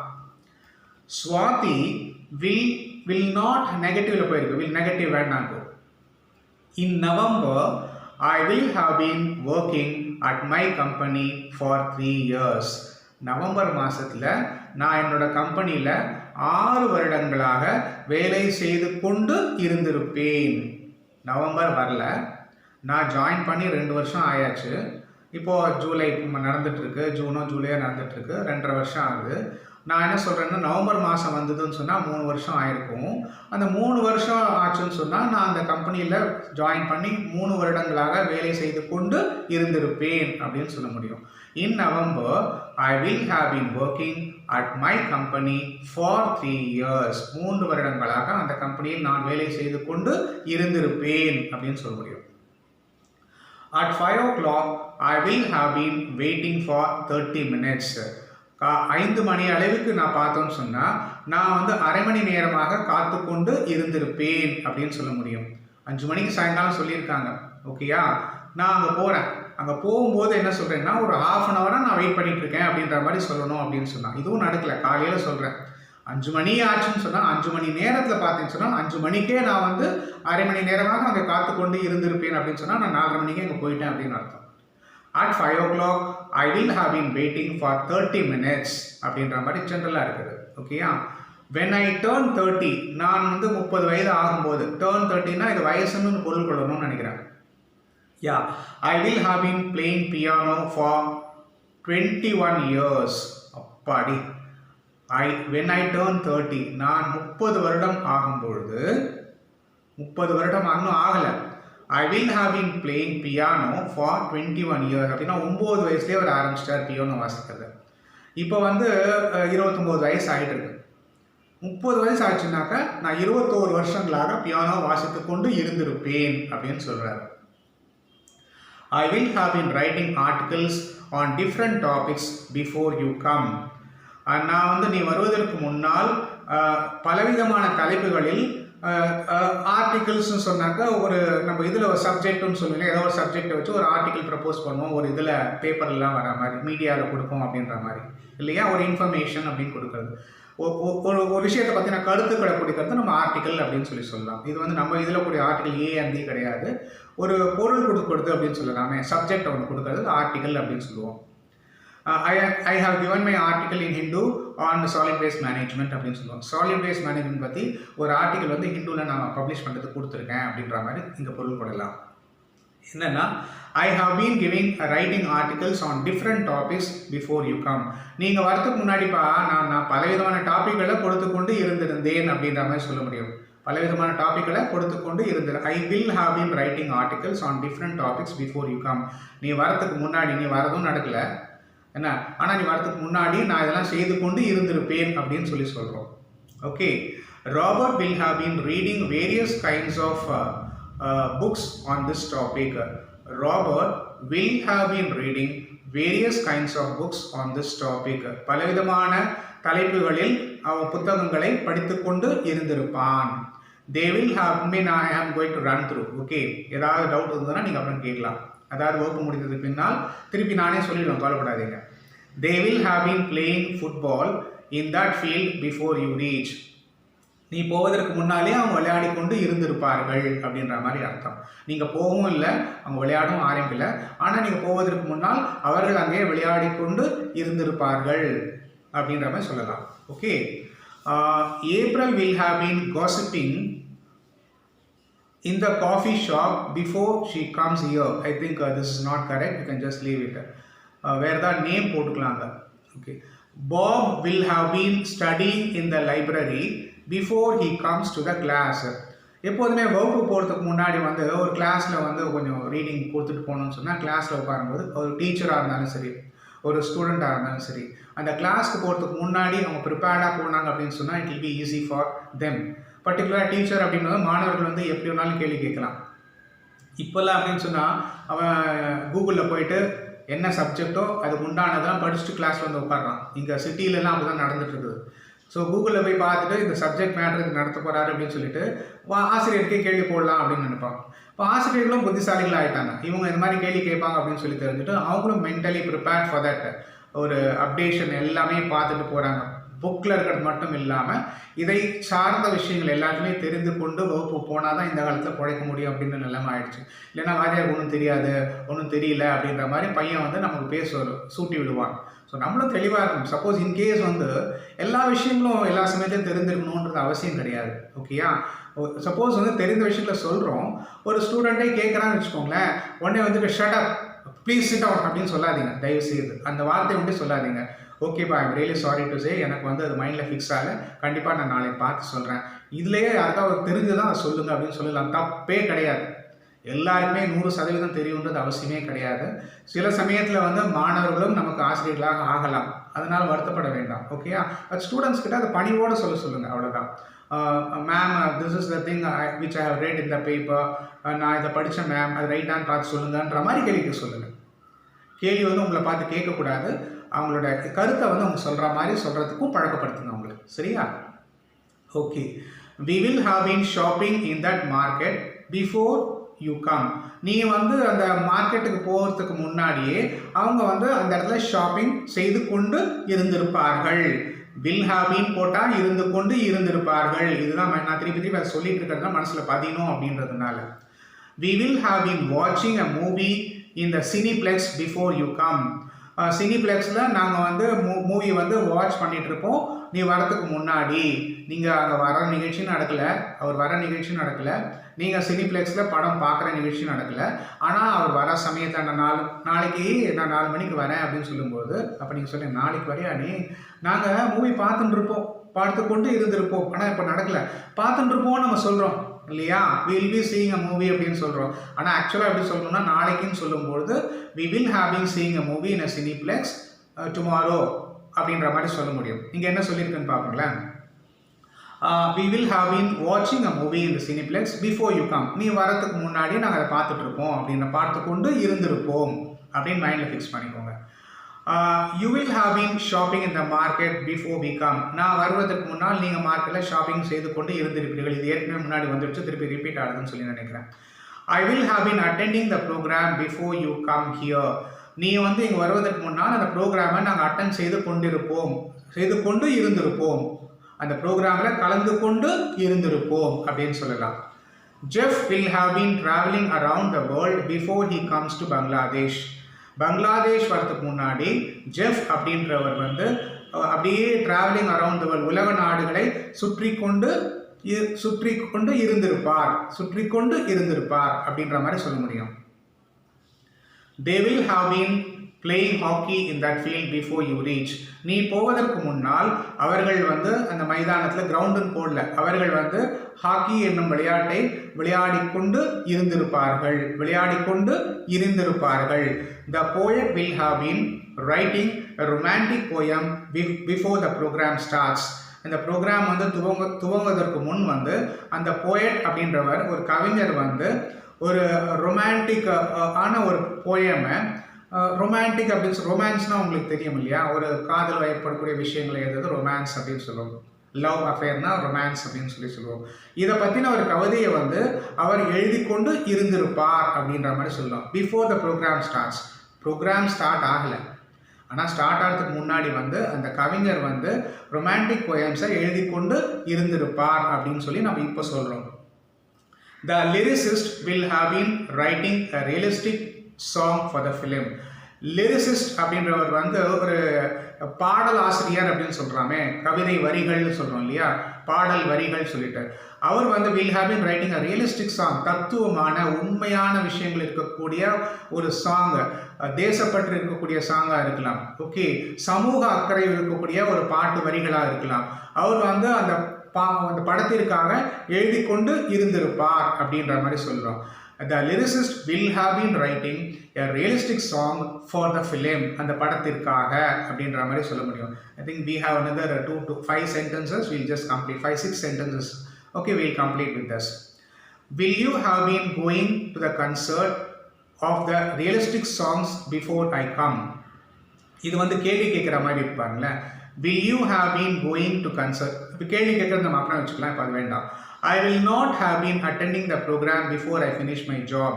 ஸ்வாதி வில் நாட் நெகட்டிவ்ல போயிருக்கு, வில் நெகட்டிவ் வேண்டாம். In November I will have been working at my company for 3 years. November மாதத்தில் நான் என்னோட கம்பெனியில் 6 வருடங்களாக வேலை செய்து கொண்டு இருந்திருப்பேன். நவம்பர் வரல, நான் ஜாயின் பண்ணி 2 வருஷம் ஆயாச்சு. இப்போது ஜூலை நடந்துகிட்ருக்கு, ஜூனோ ஜூலையோ நடந்துகிட்ருக்கு, 2.5 வருஷம் ஆகுது. நான் என்ன சொல்கிறேன்னா, நவம்பர் மாதம் வந்ததுன்னு சொன்னால் 3 வருஷம் ஆயிருக்கும். அந்த 3 வருஷம் ஆச்சுன்னு சொன்னால் நான் அந்த கம்பெனியில் ஜாயின் பண்ணி 3 வருடங்களாக வேலை செய்து கொண்டு இருந்திருப்பேன் அப்படின்னு சொல்ல முடியும். In November I will have been working at my company for 3 years. 3 வருடங்களாக அந்த கம்பெனியில் நான் வேலை செய்து கொண்டு இருந்திருப்பேன் அப்படின்னு சொல்ல முடியும். At 5 o'clock I will have been waiting for 30 minutes. 5 மணி அளவுக்கு நான் பார்த்தோன்னு சொன்னால் நான் வந்து அரை மணி நேரமாக காத்து கொண்டு இருந்திருப்பேன் அப்படின்னு சொல்ல முடியும். 5 மணிக்கு சாயங்காலம் சொல்லியிருக்காங்க, ஓகேயா. நான் அங்கே போகிறேன், அங்கே போகும்போது என்ன சொல்கிறேன்னா ஒரு 1/2 hour நான் வெயிட் பண்ணிட்டு இருக்கேன் அப்படின்ற மாதிரி சொல்லணும் அப்படின்னு சொன்னான். இதுவும் நடக்கலை, காலையில் சொல்கிறேன். 5 மணி ஆச்சுன்னு சொன்னால் 5 மணி நேரத்தில் பார்த்தீங்கன்னு சொன்னால் 5 மணிக்கே நான் வந்து அரை மணி நேரமாக அங்கே காத்து கொண்டு இருந்திருப்பேன் அப்படின்னு சொன்னால் நான் 4:30 மணிக்கே அங்கே போயிட்டேன் அப்படின்னு அர்த்தம். At 5 o'clock I will have been waiting for 30 minutes அப்படின்ற மாதிரி ஜென்ரலாக இருக்குது, ஓகேயா. When I turn 30, நான் வந்து 30 வயது ஆகும்போது, turn 30னா இது வயசுன்னு பொருள் கொள்ளணும்னு நினைக்கிறேன். Yeah, I will have been playing piano for 21 years. அப்பாடி, when I turn 30, நான் 30 வருடம் ஆகும்பொழுது, 30 வருடம் இன்னும் ஆகலை, I will have been playing piano for 21 years. அப்படின்னா 9 வயசுலேயே அவர் ஆரம்பிச்சிட்டார் பியானோ வாசிக்கிறது. இப்போ வந்து 29 வயசு ஆகிட்டு இருக்கு. 30 வயசு ஆச்சுன்னாக்கா நான் 21 வருஷங்களாக பியானோ வாசித்து கொண்டு இருந்திருப்பேன் அப்படின்னு சொல்கிறார். I will have been writing articles on different topics before you come. நான் வந்து நீ வருவதற்கு முன்னால் பலவிதமான தலைப்புகளில் ஆர்டிகிள்ஸ்னு சொன்னாக்கா ஒரு நம்ம இதில் ஒரு சப்ஜெக்ட்னு சொல்லுவீங்க, ஏதோ ஒரு சப்ஜெக்டை வச்சு ஒரு ஆர்டிகிள் ப்ரப்போஸ் பண்ணுவோம், ஒரு இதில் பேப்பர்லாம் வர மாதிரி மீடியாவில் கொடுப்போம் அப்படின்ற மாதிரி இல்லையா, ஒரு இன்ஃபர்மேஷன் அப்படின்னு கொடுக்குறது. ஒரு விஷயத்தை பற்றின கருத்துக்களை கொடுக்கறது நம்ம ஆர்டிகிள் அப்படின்னு சொல்லலாம். இது வந்து நம்ம இதில் கூடிய ஆர்டிகிள் ஏ அண்ட் டி கிடையாது, ஒரு பொருள் கொடுக்குறது அப்படின்னு சொல்லலாமே, சப்ஜெக்ட் ஒன்று கொடுக்கறது ஆர்டிகிள் அப்படின்னு சொல்லுவோம். I have given my article in Hindu on solid waste management அப்படின்னு சொல்லுவோம். சாலிட் வேஸ்ட் மேனேஜ்மெண்ட் பற்றி ஒரு ஆர்டிகல் வந்து ஹிந்துவில் நான் பப்ளிஷ் பண்ணுறதுக்கு கொடுத்துருக்கேன் அப்படின்ற மாதிரி இந்த பொருள் கொள்ளலாம். என்னென்னா, I have been giving writing articles on different topics before you come. நீங்கள் வரத்துக்கு முன்னாடிப்பா நான் பலவிதமான டாப்பிக்களை கொடுத்து கொண்டு இருந்திருந்தேன் அப்படின்ற மாதிரி சொல்ல முடியும். பலவிதமான டாப்பிக்களை கொடுத்து கொண்டு இருந்தேன். I will have been writing articles on different topics before you come. நீ வரத்துக்கு முன்னாடி, நீ வரதும் நடக்கலை என்ன, ஆனால் நீ வரதுக்கு முன்னாடி நான் இதெல்லாம் செய்து கொண்டு இருந்திருப்பேன் அப்படின்னு சொல்கிறோம். Okay, Robert will have been reading various kinds of books on this topic. Robert will have been reading various kinds of books on this topic. பலவிதமான தலைப்புகளில் அவன் புத்தகங்களை படித்து கொண்டு இருந்திருப்பான். they will have, I am going to run through. Okay, ஏதாவது doubt இருந்ததுன்னா நீங்கள் அப்புறம் கேட்கலாம். அதாவது வகுப்பு முடிந்ததுக்கு பின்னால் திருப்பி நானே சொல்லிடுவேன், கவலைப்படாதீங்க. they will have been playing football in that field before you reach. நீ போவதற்கு முன்னாலே அவங்க விளையாடி கொண்டு இருந்திருப்பார்கள் அப்படின்ற மாதிரி அர்த்தம். நீங்கள் போகவும் இல்லை, அவங்க விளையாடவும் ஆரம்பிக்கல, ஆனால் நீங்கள் போவதற்கு முன்னால் அவர்கள் அங்கே விளையாடி கொண்டு இருந்திருப்பார்கள் அப்படின்ற மாதிரி சொல்லலாம். Okay, April will have been gossiping in the coffee shop before she comes here. I think this is not correct, you can just leave it. Where the name போட்டுக்கலாங்க. Okay, Bob will have been studying in the library before he comes to the class. எப்போதுமே வகுப்பு போகிறதுக்கு முன்னாடி வந்து ஒரு கிளாஸில் வந்து கொஞ்சம் ரீடிங் கொடுத்துட்டு போகணும்னு சொன்னால் கிளாஸில் உட்காரும்போது ஒரு டீச்சராக இருந்தாலும் சரி, ஒரு ஸ்டூடெண்ட்டாக இருந்தாலும் சரி, அந்த கிளாஸ்க்கு போகிறதுக்கு முன்னாடி அவங்க ப்ரிப்பேர்டாக போனாங்க அப்படின்னு சொன்னால் it will be easy for them. பர்டிகுலராக டீச்சர் அப்படின்றது மாணவர்கள் வந்து எப்படி வேணாலும் கேள்வி கேட்கலாம். இப்போல்லாம் அப்படின்னு சொன்னால் அவன் கூகுளில் போயிட்டு என்ன சப்ஜெக்டோ அதுக்கு உண்டானதெல்லாம் படிச்சுட்டு கிளாஸ் வந்து உட்காடுறான். இங்கே சிட்டிலலாம் அப்படி தான் நடந்துட்டு இருக்குது. ஸோ கூகுளில் போய் பார்த்துட்டு இந்த சப்ஜெக்ட் மேட்டர் இது நடத்த போகிறாரு அப்படின்னு சொல்லிட்டு ஆசிரியருக்கே கேள்வி போடலாம் அப்படின்னு நினைப்பான். இப்போ ஆசிரியர்களும் புத்திசாலிகள் ஆகிட்டாங்க. இவங்க இந்த மாதிரி கேள்வி கேட்பாங்க அப்படின்னு சொல்லி தெரிஞ்சுட்டு அவங்களும் மென்டலி ப்ரிப்பேர்ட் ஃபார் தட் ஒரு அப்டேஷன் எல்லாமே பார்த்துட்டு போகிறாங்க. புக்கில் இருக்கிறது மட்டும் இல்லாமல் இதை சார்ந்த விஷயங்கள் எல்லாத்தையுமே தெரிந்து கொண்டு வகுப்பு போனால் தான் இந்த காலத்தில் பிழைக்க முடியும் அப்படின்ற நிலைமை ஆயிடுச்சு. இல்லைன்னா வாத்தியார் ஒன்றும் தெரியாது, ஒன்றும் தெரியல அப்படின்ற மாதிரி பையன் வந்து நமக்கு சூட்டி விடுவான். ஸோ நம்மளும் தெளிவாக இருக்கணும். சப்போஸ் இன்கேஸ் வந்து எல்லா விஷயங்களும் எல்லா சமயத்தையும் தெரிஞ்சிருக்கணுன்றது அவசியம் கிடையாது. ஓகேயா? சப்போஸ் வந்து தெரிந்த விஷயங்களை சொல்கிறோம், ஒரு ஸ்டூடெண்ட்டே கேட்குறான்னு வச்சுக்கோங்களேன், உடனே வந்துட்டு shut up please sit out அப்படின்னு சொல்லாதீங்க. தயவு செய்து அந்த வார்த்தையை வந்து சொல்லாதீங்க. ஓகேப்பா, I'm really sorry to say, எனக்கு வந்து அது மைண்டில் ஃபிக்ஸ் ஆகலை, கண்டிப்பாக நான் நாளைக்கு பார்த்து சொல்கிறேன். இதுலேயே யாருக்காவது தெரிஞ்சுதான் அதை சொல்லுங்கள் அப்படின்னு சொல்லலாம். தப்பே கிடையாது. எல்லாருக்குமே 100% தெரியுன்றது அவசியமே கிடையாது. சில சமயத்தில் வந்து மாணவர்களும் நமக்கு ஆசிரியர்களாக ஆகலாம். அதனால் வருத்தப்பட வேண்டாம். ஓகேயா? பட் ஸ்டூடெண்ட்ஸ் கிட்ட அதை பணிவோடு சொல்லுங்கள். அவ்வளோதான். Ma'am, this is the thing which I have read in the paper, நான் இதை படித்தேன் மேம், அது ரைட்டான்னு பார்த்து சொல்லுங்கன்ற மாதிரி கேள்விக்க சொல்லுங்கள். கேள்வி வந்து உங்களை பார்த்து கேட்கக்கூடாது. அவங்களோட கருத்தை வந்து அவங்க சொல்கிற மாதிரி சொல்கிறதுக்கும் பழக்கப்படுத்துங்க அவங்களுக்கு. சரியா? Okay. We will have been shopping in that market before you come. நீ வந்து அந்த மார்க்கெட்டுக்கு போகிறதுக்கு முன்னாடியே அவங்க வந்து அந்த இடத்துல ஷாப்பிங் செய்து கொண்டு இருந்திருப்பார்கள். வில் ஹாவ் பீன் போட்டால் இருந்து கொண்டு இருந்திருப்பார்கள். இதுதான் நான் திருப்பி அதை சொல்லிட்டு இருக்கிறதுனா மனசில் பதியணும் அப்படின்றதுனால. வி வில் ஹாவ் பீன் வாட்சிங் a movie in the cineplex before you come. சினிப்ளெக்ஸில் நாங்கள் வந்து மூவி வந்து வாட்ச் பண்ணிகிட்ருப்போம் நீ வரத்துக்கு முன்னாடி. நீங்கள் அங்கே வர நிகழ்ச்சியும் நடக்கலை, அவர் வர நிகழ்ச்சியும் நடக்கலை, நீங்கள் சினிப்ளெக்ஸில் படம் பார்க்குற நிகழ்ச்சியும் நடக்கலை. ஆனால் அவர் வர சமயத்தை நாளைக்கு நான் 4 மணிக்கு வரேன் அப்படின்னு சொல்லும்போது, அப்போ நீங்கள் சொல்லுங்கள், நாளைக்கு வரையா நீ? நாங்கள் மூவி பார்த்து கொண்டு இருந்திருப்போம், ஆனால் இப்போ நடக்கலை. பார்த்துட்டுருப்போம் நம்ம சொல்கிறோம் இல்லையா? Will be seeing a movie அப்படின்னு சொல்கிறோம். ஆனால் ஆக்சுவலாக எப்படி சொல்லணும்னா, நாளைக்குன்னு சொல்லும்போது we will have been seeing a movie in a cineplex tomorrow அப்படின்ற மாதிரி சொல்ல முடியும். இங்கே என்ன சொல்லியிருக்குன்னு பார்ப்போங்களேன். வி வில் ஹாவ் பீன் வாட்சிங் a movie in the cineplex before you come. நீ வரத்துக்கு முன்னாடி நாங்கள் அதை பார்த்துட்ருப்போம் அப்படின்னு பார்த்து கொண்டு இருந்திருப்போம் அப்படின்னு மைண்டில் ஃபிக்ஸ் பண்ணிக்கோங்க. You will have been shopping in the market before we come. நான் வருவதற்கு முன்னால் நீங்கள் மார்க்கெட்டில் ஷாப்பிங் செய்து கொண்டு இருந்திருப்பீர்கள். இது ஏற்கனவே முன்னாடி வந்துடுச்சு, திருப்பி ரிப்பீட் ஆகுதுன்னு சொல்லி நினைக்கிறேன். I will have been attending the program before you come here. நீ வந்து இங்கே வருவதற்கு முன்னால் அந்த ப்ரோக்ராமை நாங்கள் அட்டன் செய்து கொண்டு இருந்திருப்போம். அந்த ப்ரோக்ராமில் கலந்து கொண்டு இருந்திருப்போம் அப்படின்னு சொல்லலாம். Jeff will have been travelling around the world before he comes to Bangladesh. Bangladesh வரதுக்கு முன்னாடி ஜெஃப் அப்படின்றவர் வந்து அப்படியே ட்ராவலிங் அரவுண்ட் த வேர்ல்ட், உலக நாடுகளை சுற்றி கொண்டு இருந்திருப்பார் அப்படின்ற மாதிரி சொல்ல முடியும். They will have been playing hockey in that field before you reach. நீ போவதற்கு முன்னால் அவர்கள் வந்து அந்த மைதானத்தில் கிரவுண்டுன்னு போடல, அவர்கள் வந்து ஹாக்கி என்னும் விளையாட்டை விளையாடிக்கொண்டு இருந்திருப்பார்கள். The poet will have been writing a romantic poem before the program starts. இந்த ப்ரோக்ராம் வந்து துவங்குவதற்கு முன் வந்து அந்த போயட் அப்படின்றவர், ஒரு கவிஞர் வந்து ஒரு ரொமான்டிக் ஆன ஒரு போயமை, ரொமான்டிக் அப்படின்னு ரொமான்ஸ்னால் உங்களுக்கு தெரியும் இல்லையா? ஒரு காதல் வயப்படக்கூடிய விஷயங்களை எழுதுறது ரொமான்ஸ் அப்படின்னு சொல்லுவோம். லவ் அஃபேர்னா ரொமான்ஸ் அப்படின்னு சொல்லுவோம். இதை பற்றின ஒரு கவிதையை வந்து அவர் எழுதி கொண்டு இருந்திருப்பார் அப்படின்ற மாதிரி சொல்லலாம். Before the programme starts. Programme start ஆகலை, ஆனால் ஸ்டார்ட் ஆகிறதுக்கு முன்னாடி வந்து அந்த கவிஞர் வந்து ரொமான்டிக் போயம்ஸை எழுதி கொண்டு இருந்திருப்பார் அப்படின்னு சொல்லி நம்ம இப்போ சொல்கிறோம். The lyricist will have been writing a realistic song for the film. Lyricist அப்படின்றவர் வந்து ஒரு பாடல் ஆசிரியர் அப்படின்னு சொல்கிறாமே, கவிதை வரிகள்னு சொல்கிறோம் இல்லையா? பாடல் வரிகள் சொல்லிட்டு அவர் வந்து will have been writing a realistic song. தத்துவமான உண்மையான விஷயங்கள் இருக்கக்கூடிய ஒரு சாங், தேசப்பற்று இருக்கக்கூடிய சாங்காக இருக்கலாம், ஓகே, சமூக அக்கறை இருக்கக்கூடிய ஒரு பாட்டு வரிகளாக இருக்கலாம். அவர் வந்து அந்த படத்திற்காக எழுதி கொண்டு இருந்திருப்பார் அப்படின்ற மாதிரி சொல்கிறோம். The lyricist will have been writing a realistic song for the film. அந்த படத்திற்காக அப்படின்ற மாதிரி சொல்ல முடியும். I think we have another 2 to 5 sentences. We'll just complete 5-6 sentences. Okay, we'll complete with this. Will you have been going to the concert of the realistic songs before I come. இது வந்து கேள்வி கேட்குற மாதிரி இருப்பாங்களே. Will you have been going to concert? இப்போ கேள்வி கேட்குறது நம்ம அப்புறம் வச்சுக்கலாம், இப்போ அது வேண்டாம். I will not have been attending the program before I finish my job.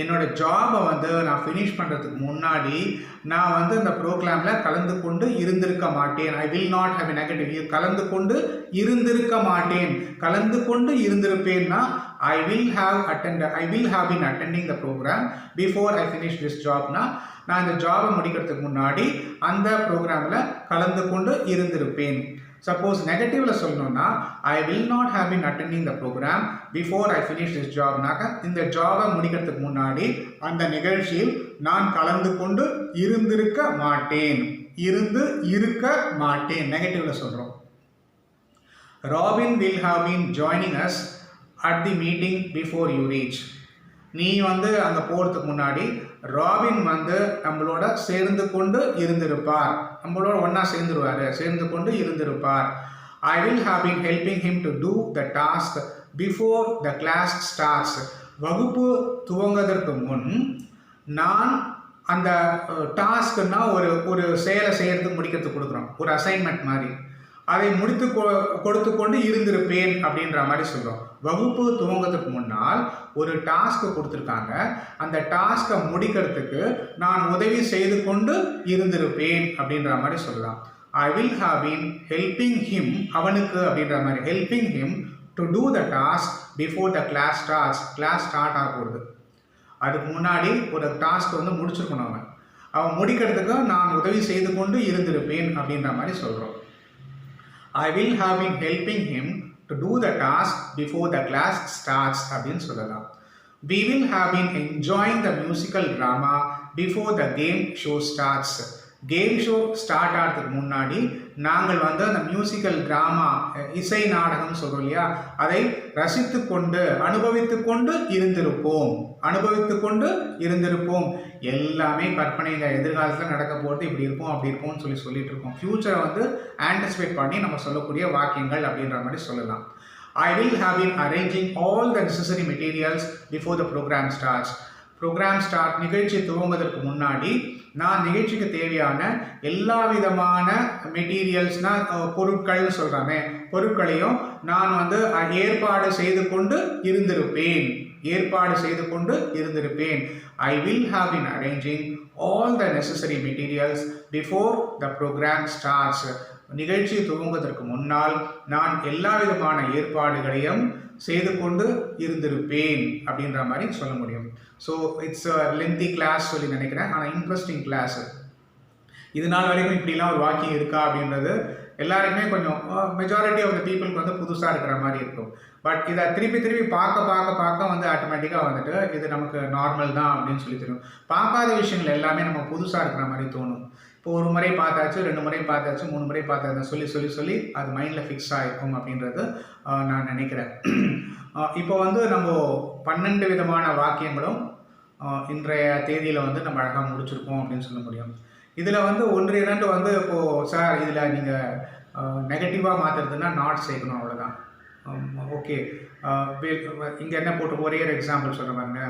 என்னோட ஜாபை வந்து நான் ஃபினிஷ் பண்ணுறதுக்கு முன்னாடி நான் வந்து இந்த ப்ரோக்ராமில் கலந்து கொண்டு இருந்திருக்க மாட்டேன். I will not have a negative. கலந்து கொண்டு இருந்திருக்க மாட்டேன். கலந்து கொண்டு இருந்திருப்பேன்னா I will have been attending the program before I finish this job. நான் இந்த ஜாபை முடிக்கிறதுக்கு முன்னாடி அந்த ப்ரோக்ராமில் கலந்து கொண்டு இருந்திருப்பேன். சப்போஸ் நெகட்டிவில் சொல்லணும்னா I will not have been attending the program before I finish this ஜாப்னாக்க இந்த ஜாபை முடிக்கிறதுக்கு முன்னாடி அந்த நிகழ்ச்சியில் நான் கலந்து கொண்டு இருந்திருக்க மாட்டேன். இருக்க மாட்டேன் நெகட்டிவில் சொல்கிறோம். Robin will have been joining us at the meeting before you reach. நீ வந்து அங்கே போகிறதுக்கு முன்னாடி ராபின் வந்து நம்மளோட சேர்ந்து கொண்டு இருந்திருப்பார். நம்மளோட ஒன்றா சேர்ந்து கொண்டு இருந்திருப்பார். I will have been helping him to do the task before the class starts. வகுப்பு துவங்குவதற்கு முன் நான் அந்த டாஸ்க்குன்னா ஒரு செயலை செய்யறதுக்கு முடிக்கிறதுக்கு கொடுக்குறோம், ஒரு அசைன்மெண்ட் மாதிரி. அதை கொடுத்து கொண்டு இருந்திருப்பேன் அப்படின்ற மாதிரி சொல்கிறோம். வகுப்பு துவங்கிறதுக்கு முன்னால் ஒரு டாஸ்க்கு கொடுத்துருக்காங்க, அந்த டாஸ்க்கை முடிக்கிறதுக்கு நான் உதவி செய்து கொண்டு இருந்திருப்பேன் அப்படின்ற மாதிரி சொல்லலாம். I will have been helping him, அவனுக்கு அப்படின்ற மாதிரி helping him to do the task before the class start ஆக போகுது. அதுக்கு முன்னாடி ஒரு டாஸ்க் வந்து முடிச்சிருக்கணும். அவன் முடிக்கிறதுக்கு நான் உதவி செய்து கொண்டு இருந்திருப்பேன் அப்படின்ற மாதிரி சொல்கிறோம். I will have been helping him to do the task before the class starts அப்படின்னு சொல்லலாம். We will have been enjoying the musical drama before the game show starts. Game show start ஆகிறதுக்கு முன்னாடி நாங்கள் வந்து அந்த மியூசிக்கல் ட்ராமா, இசை நாடகம் சொல்கிறோம் இல்லையா, அதை ரசித்து கொண்டு அனுபவித்து கொண்டு இருந்திருப்போம். எல்லாமே கற்பனைங்க. எதிர்காலத்தில் நடக்க போகிறது இப்படி இருப்போம் அப்படி இருப்போம்னு சொல்லிட்டு இருக்கோம். ஃப்யூச்சரை வந்து ஆன்டிசிபேட் பண்ணி நம்ம சொல்லக்கூடிய வாக்கியங்கள் அப்படின்ற மாதிரி சொல்லலாம். I will have been arranging all the necessary materials before the program starts. நிகழ்ச்சி துவங்குவதற்கு முன்னாடி நான் நிகழ்ச்சிக்கு தேவையான எல்லா விதமான மெட்டீரியல்ஸ்னால் பொருட்கள்னு சொல்கிறாமே, பொருட்களையும் நான் வந்து ஏற்பாடு செய்து கொண்டு இருந்திருப்பேன். I will have been arranging all the necessary materials before the program starts. நிகழ்ச்சி துவங்குவதற்கு முன்னால் நான் எல்லா விதமான ஏற்பாடுகளையும் செய்து கொண்டு இருந்திருப்பேன் அப்படின்ற மாதிரி சொல்ல முடியும். ஸோ இட்ஸ் லென்த்தி கிளாஸ் சொல்லி நினைக்கிறேன், ஆனால் இன்ட்ரெஸ்டிங் கிளாஸ். இது நாள் வரைக்கும் இப்படிலாம் ஒரு வாக்கியம் இருக்கா அப்படின்றது எல்லாருக்குமே கொஞ்சம் மெஜாரிட்டி ஆஃப் த பீப்புளுக்கு வந்து புதுசாக இருக்கிற மாதிரி இருக்கும். பட் இதை திருப்பி பார்க்க வந்து ஆட்டோமேட்டிக்காக வந்துட்டு இது நமக்கு நார்மல் தான் அப்படின்னு சொல்லி தெரியும். பார்க்காத விஷயங்கள் எல்லாமே நம்ம புதுசாக இருக்கிற மாதிரி தோணும். இப்போ ஒரு முறை பார்த்தாச்சு, 2 முறை பார்த்தாச்சு, 3 முறை பார்த்தாச்சு சொல்லி அது மைண்டில் ஃபிக்ஸ் ஆகிருக்கும் அப்படின்றது நான் நினைக்கிறேன். இப்போ வந்து நம்ம 12 விதமான வாக்கியங்களும் இன்றைய தேதியில் வந்து நம்ம அழகாக முடிச்சிருக்கோம் அப்படின்னு சொல்ல முடியும். இதில் வந்து 1-2 வந்து இப்போது சார் இதில் நீங்கள் நெகட்டிவாக மாற்றுறதுன்னா நாட் சேர்க்கணும், அவ்வளோதான். ஓகே, இங்கே என்ன போட்டு ஒரே ஒரு எக்ஸாம்பிள் சொல்ல பாருங்க.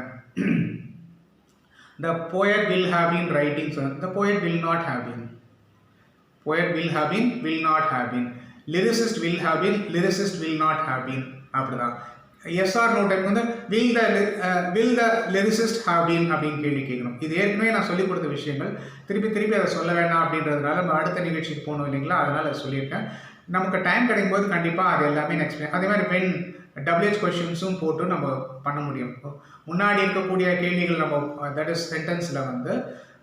The poet will have been writing, the poet will not have been. Will not have been. Lyricist will have been, lyricist will not have been. அப்படிதான். எஸ் ஆர் நோ டைப் வந்து will the lyricist have been அப்படின்னு கேள்வி கேட்கணும். இது ஏற்கனவே நான் சொல்லிக் கொடுத்த விஷயங்கள், திருப்பி அதை சொல்ல வேண்டாம் அப்படின்றதுனால நம்ம அடுத்த நிகழ்ச்சிக்கு போகணும் இல்லைங்களா, அதனால் அதை சொல்லியிருக்கேன். நமக்கு டைம் கிடைக்கும் போது கண்டிப்பாக அது எல்லாமே நெக்ஸ்ட். அதே மாதிரி வென் WH கொஷின்ஸும் போட்டு நம்ம பண்ண முடியும். முன்னாடி இருக்கக்கூடிய கேள்விகள் நம்ம தட் இஸ் சென்டென்ஸில் வந்து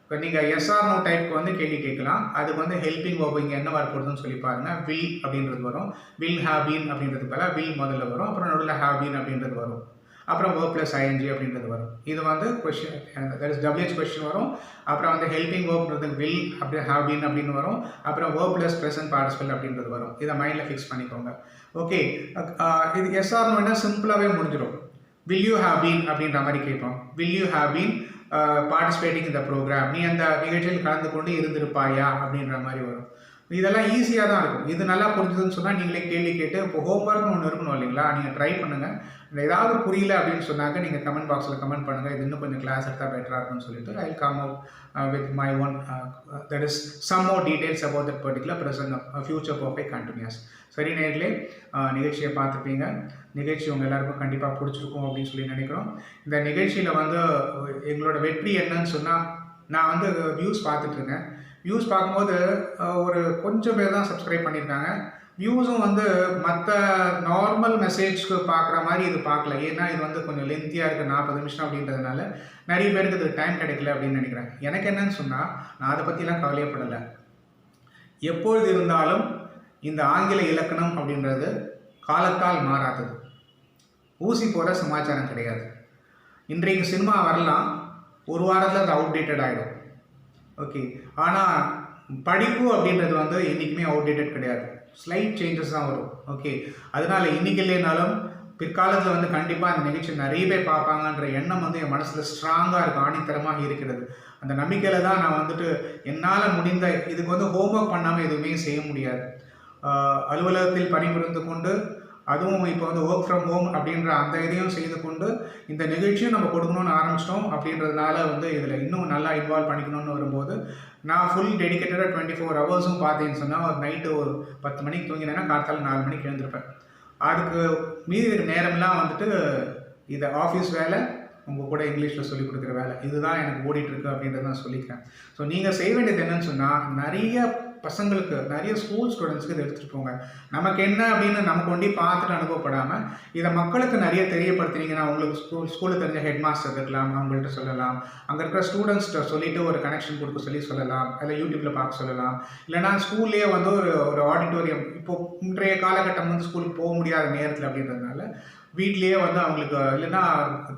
இப்போ நீங்கள் எஸ்ஆர் நோ டைப்க்கு வந்து கேள்வி கேட்கலாம். அதுக்கு வந்து ஹெல்பிங் வேர்ப் இங்கே என்ன வேர்ப் போடுதுன்னு சொல்லி பாருங்கள். வில் அப்படின்றது வரும், வில் ஹேவ் பீன் அப்படின்றது போல வில் முதல்ல வரும், அப்புறம் நடுவில் ஹேவ் பீன் அப்படின்றது வரும், அப்புறம் வேர்ப் ப்ளஸ் ஐஎன்ஜி அப்படின்றது வரும். இது வந்து question that is WH question வரும். அப்புறம் வந்து ஹெல்பிங் வேர்ப்ன்றது வில் அப்படி ஹேவ் பீன் அப்படின்னு வரும், அப்புறம் வேர்ப் ப்ளஸ் ப்ரெசன்ட் பார்ட்டிசிபிள் அப்படின்றது வரும். இதை மைண்டில் ஃபிக்ஸ் பண்ணிக்கோங்க. ஓகே, இது எஸ்ஆர் நோன்னா சிம்பிளாகவே முடிஞ்சிடும். வில் யூ ஹேவ் பீன் அப்படின்ற மாதிரி கேட்போம். Will you have been participating இந்த ப்ரோக்ராம், நீ அந்த நிகழ்ச்சியில் கலந்து கொண்டு இருந்திருப்பாயா அப்படின்ற மாதிரி வரும். இதெல்லாம் ஈஸியாக தான் இருக்கும். இது நல்லா புரிஞ்சுதுன்னு சொன்னால் நீங்களே கேள்வி கேட்டு இப்போ ஹோம்ஒர்க்னு ஒன்று இருக்கணும் இல்லைங்களா? நீங்கள் ட்ரை பண்ணுங்கள். ஏதாவது புரியல அப்படின்னு சொன்னாக்க நீங்கள் கமெண்ட் பாக்ஸில் கமெண்ட் பண்ணுங்கள். இது இன்னும் கொஞ்சம் கிளாஸ் எடுத்தால் பெட்டராக இருக்கும்னு சொல்லிட்டு I will come out with my one that is some more details about that particular present future perfect continuous. சரி நேர்களே, நிகழ்ச்சியை பார்த்துப்பீங்க. நிகழ்ச்சி உங்கள் எல்லாருக்கும் கண்டிப்பாக பிடிச்சிருக்கும் அப்படின்னு சொல்லி நினைக்கிறோம். இந்த நிகழ்ச்சியில் வந்து எங்களோட வெற்றி என்னன்னு சொன்னால், நான் வந்து வியூஸ் பார்த்துட்ருக்கேன். வியூஸ் பார்க்கும்போது ஒரு கொஞ்சம் பேர் தான் சப்ஸ்கிரைப் பண்ணியிருக்காங்க. வியூஸும் வந்து மற்ற நார்மல் மெசேஜ்க்கு பார்க்குற மாதிரி இது பார்க்கல. ஏன்னா இது வந்து கொஞ்சம் லென்த்தியாக இருக்குது, 40 நிமிஷம் அப்படின்றதுனால நிறைய பேருக்கு இது டைம் கிடைக்கல அப்படின்னு நினைக்கிறேன். எனக்கு என்னன்னு சொன்னால், நான் அதை பற்றிலாம் கவலையப்படலை. எப்பொழுது இருந்தாலும் இந்த ஆங்கில இலக்கணம் அப்படின்றது காலத்தால் மாறாதது. ஊசி போகிற சமாச்சாரம் கிடையாது. இன்றைக்கு சினிமா வரலாம், ஒரு வாரத்தில் அது அவுடேட்டட் ஆகிடும். ஓகே, ஆனால் படிப்பு அப்படின்றது வந்து என்றைக்குமே அவுடேட்டட் கிடையாது. ஸ்லைட் சேஞ்சஸ் தான் வரும். ஓகே, அதனால் இன்றைக்கி இல்லைனாலும் பிற்காலத்தில் வந்து கண்டிப்பாக அந்த நிகழ்ச்சி நிறைய பேர் பார்ப்பாங்கன்ற எண்ணம் வந்து என் மனசில் ஸ்ட்ராங்காக இருக்குது, ஆணித்தரமாக இருக்கிறது. அந்த நம்பிக்கையில் தான் நான் வந்துட்டு என்னால் முடிந்த இதுக்கு வந்து ஹோம்ஒர்க் பண்ணாமல் எதுவுமே செய்ய முடியாது. அலுவலகத்தில் பணிபுரிந்து கொண்டு, அதுவும் இப்போ வந்து ஒர்க் ஃப்ரம் ஹோம் அப்படின்ற அந்த இதையும் செய்து கொண்டு இந்த நிகழ்ச்சியும் நம்ம கொடுக்கணும்னு ஆரம்பிச்சிட்டோம். அப்படின்றதுனால வந்து இதில் இன்னும் நல்லா இன்வால்வ் பண்ணிக்கணும்னு வரும்போது நான் ஃபுல் டெடிக்கேட்டடாக 24 ஹவர்ஸும் பார்த்தேன்னு சொன்னால், ஒரு நைட்டு ஒரு 10 மணிக்கு தூங்கினேன்னா காத்தால 4 மணிக்கு எழுந்திருப்பேன். அதுக்கு மீதி நேரம்லாம் வந்துட்டு இதை ஆஃபீஸ் வேலை, உங்கள் கூட இங்கிலீஷில் சொல்லிக் கொடுக்குற வேலை, இதுதான் எனக்கு ஓடிட்டுருக்கு அப்படின்றத நான் சொல்லிக்கிறேன். ஸோ நீங்கள் செய்ய வேண்டியது என்னன்னு சொன்னால், நிறைய பசங்களுக்கு, நிறைய ஸ்கூல் ஸ்டூடெண்ட்ஸ்க்கு இதை எடுத்துகிட்டு போங்க. நமக்கு என்ன அப்படின்னு நமக்கு ஒண்டி பார்த்துட்டு அனுபவப்படாமல் இதை மக்களுக்கு நிறைய தெரியப்படுத்தினீங்கன்னா, உங்களுக்கு ஸ்கூலில் தெரிஞ்ச ஹெட் மாஸ்டர் இருக்கலாம், அவங்கள்ட்ட சொல்லலாம். அங்கே இருக்கிற ஸ்டூடெண்ட்ஸ்கிட்ட சொல்லிவிட்டு ஒரு கனெக்ஷன் கொடுக்க சொல்லலாம். அதில் யூடியூப்பில் பார்க்க சொல்லலாம். இல்லைனா ஸ்கூல்லேயே வந்து ஒரு ஆடிட்டோரியம், இப்போது இன்றைய காலகட்டம் வந்து ஸ்கூலுக்கு போக முடியாத நேரத்தில் அப்படின்றதுனால வீட்லேயே வந்து அவங்களுக்கு, இல்லைன்னா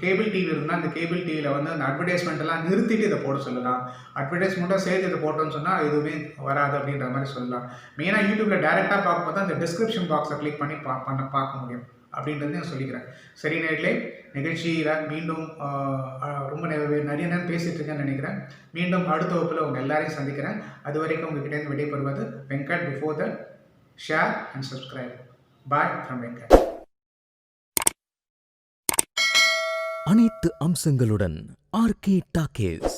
கேபிள் டிவி இருந்தால் அந்த கேபிள் டிவியில் வந்து அந்த அட்வர்டைஸ்மெண்ட் எல்லாம் நிறுத்திட்டு இதை போட சொல்லலாம். அட்வர்டைஸ்மெண்ட்டாக சேர்த்து இதை போட்டோன்னு சொன்னால் எதுவுமே வராது அப்படின்ற மாதிரி சொல்லலாம். மெயினாக யூடியூப்பில் டேரெக்டாக பார்க்கும்போது அந்த டிஸ்கிரிப்ஷன் பாக்ஸை கிளிக் பண்ணி பார்க்க முடியும் அப்படின்றது நான் சொல்லிக்கிறேன். சரி நேர்களே, நிகழ்ச்சியில் மீண்டும் ரொம்ப நிறைய நேரம் பேசிகிட்டு இருக்கேன்னு நினைக்கிறேன். மீண்டும் அடுத்த வகுப்பில் உங்கள் எல்லாரையும் சந்திக்கிறேன். அது வரைக்கும் உங்ககிட்ட விடைபெறுவது Venkat. Before that, share and subscribe. Bye from Venkat. அனைத்து அம்சங்களுடன் ஆர்கே டாக்கீஸ்.